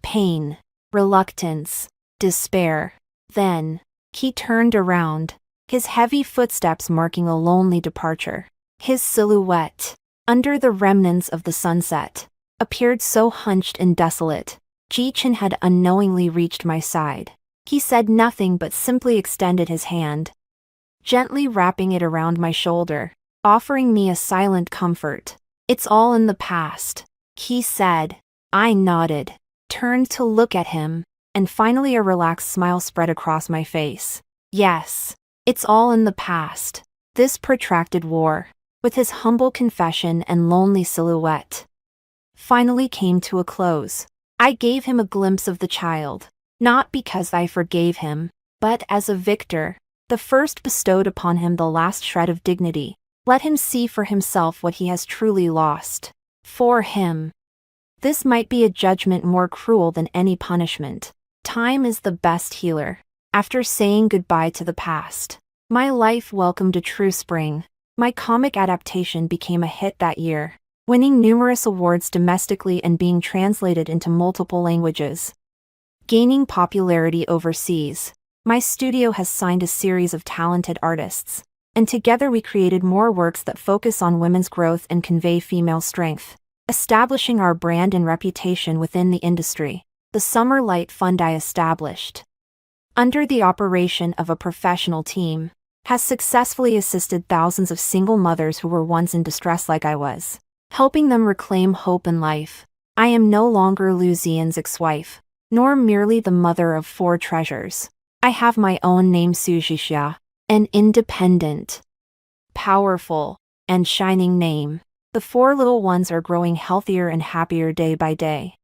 pain, reluctance, despair. Then, he turned around, his heavy footsteps marking a lonely departure. His silhouette, under the remnants of the sunset, appeared so hunched and desolate. Ji Chen had unknowingly reached my side. He said nothing but simply extended his hand, gently wrapping it around my shoulder, offering me a silent comfort. It's all in the past, he said. I nodded, turned to look at him, and finally a relaxed smile spread across my face. Yes, it's all in the past. This protracted war, with his humble confession and lonely silhouette, finally came to a close. I gave him a glimpse of the child, not because I forgave him, but as a victor, the first bestowed upon him the last shred of dignity. Let him see for himself what he has truly lost. For him, this might be a judgment more cruel than any punishment. Time is the best healer. After saying goodbye to the past, my life welcomed a true spring. My comic adaptation became a hit that year, winning numerous awards domestically and being translated into multiple languages. Gaining popularity overseas, my studio has signed a series of talented artists, and together we created more works that focus on women's growth and convey female strength, establishing our brand and reputation within the industry. The Summer Light Fund I established, under the operation of a professional team, has successfully assisted thousands of single mothers who were once in distress like I was, helping them reclaim hope in life. I am no longer Lu Zian's ex-wife, nor merely the mother of 4 treasures. I have my own name, Sujixia, an independent, powerful, and shining name. The 4 little ones are growing healthier and happier day by day.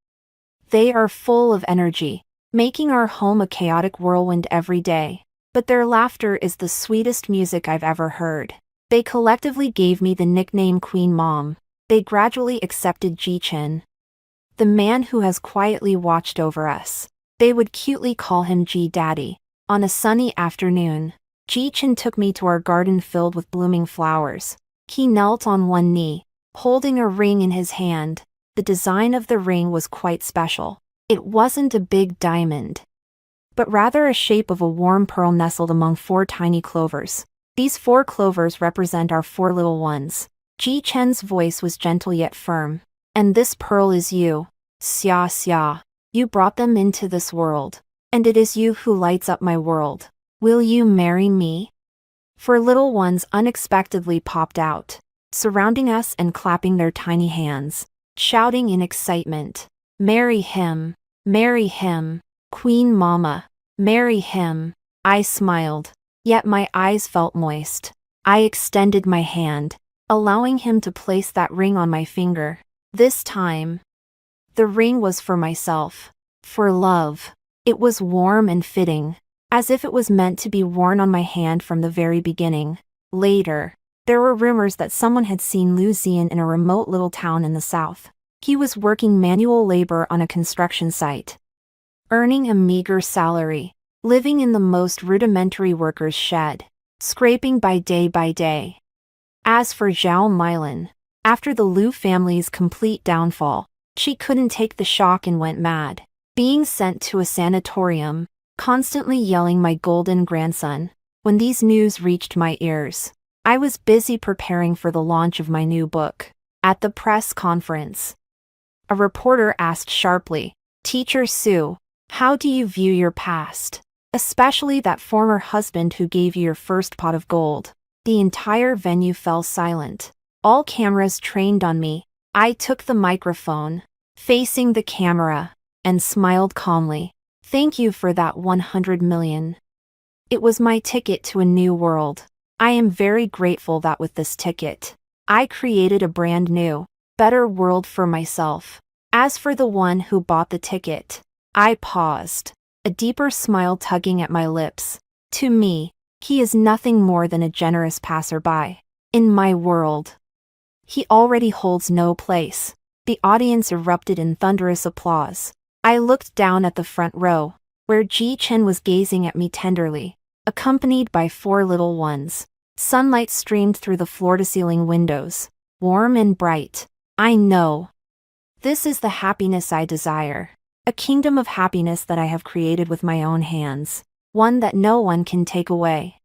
They are full of energy, making our home a chaotic whirlwind every day. But their laughter is the sweetest music I've ever heard. They collectively gave me the nickname Queen Mom. They gradually accepted Ji-Chen, the man who has quietly watched over us. They would cutely call him Ji-Daddy. On a sunny afternoon, Ji-Chen took me to our garden filled with blooming flowers. He knelt on one knee, holding a ring in his hand. The design of the ring was quite special. It wasn't a big diamond, but rather a shape of a warm pearl nestled among 4 tiny clovers. These 4 clovers represent our 4 little ones. Ji-Chen's voice was gentle yet firm. And this pearl is you, Xia Xia. You brought them into this world, and it is you who lights up my world. Will you marry me? 4 little ones unexpectedly popped out, surrounding us and clapping their tiny hands, shouting in excitement. Marry him, Queen Mama, marry him. I smiled, yet my eyes felt moist. I extended my hand, allowing him to place that ring on my finger. This time, the ring was for myself, for love. It was warm and fitting, as if it was meant to be worn on my hand from the very beginning. Later, there were rumors that someone had seen Lu Zian in a remote little town in the south. He was working manual labor on a construction site, earning a meager salary, living in the most rudimentary worker's shed, scraping by day. As for Zhao Mylin, after the Lu family's complete downfall, she couldn't take the shock and went mad, being sent to a sanatorium, constantly yelling my golden grandson. When these news reached my ears, I was busy preparing for the launch of my new book. At the press conference, a reporter asked sharply, Teacher Su, how do you view your past, especially that former husband who gave you your first pot of gold? The entire venue fell silent. All cameras trained on me. I took the microphone, facing the camera, and smiled calmly. Thank you for that 100 million. It was my ticket to a new world. I am very grateful that with this ticket, I created a brand new, better world for myself. As for the one who bought the ticket, I paused, a deeper smile tugging at my lips. To me, he is nothing more than a generous passerby. In my world, he already holds no place. The audience erupted in thunderous applause. I looked down at the front row, where Ji-Chen was gazing at me tenderly, accompanied by 4 little ones. Sunlight streamed through the floor-to-ceiling windows, warm and bright. I know. This is the happiness I desire. A kingdom of happiness that I have created with my own hands. One that no one can take away.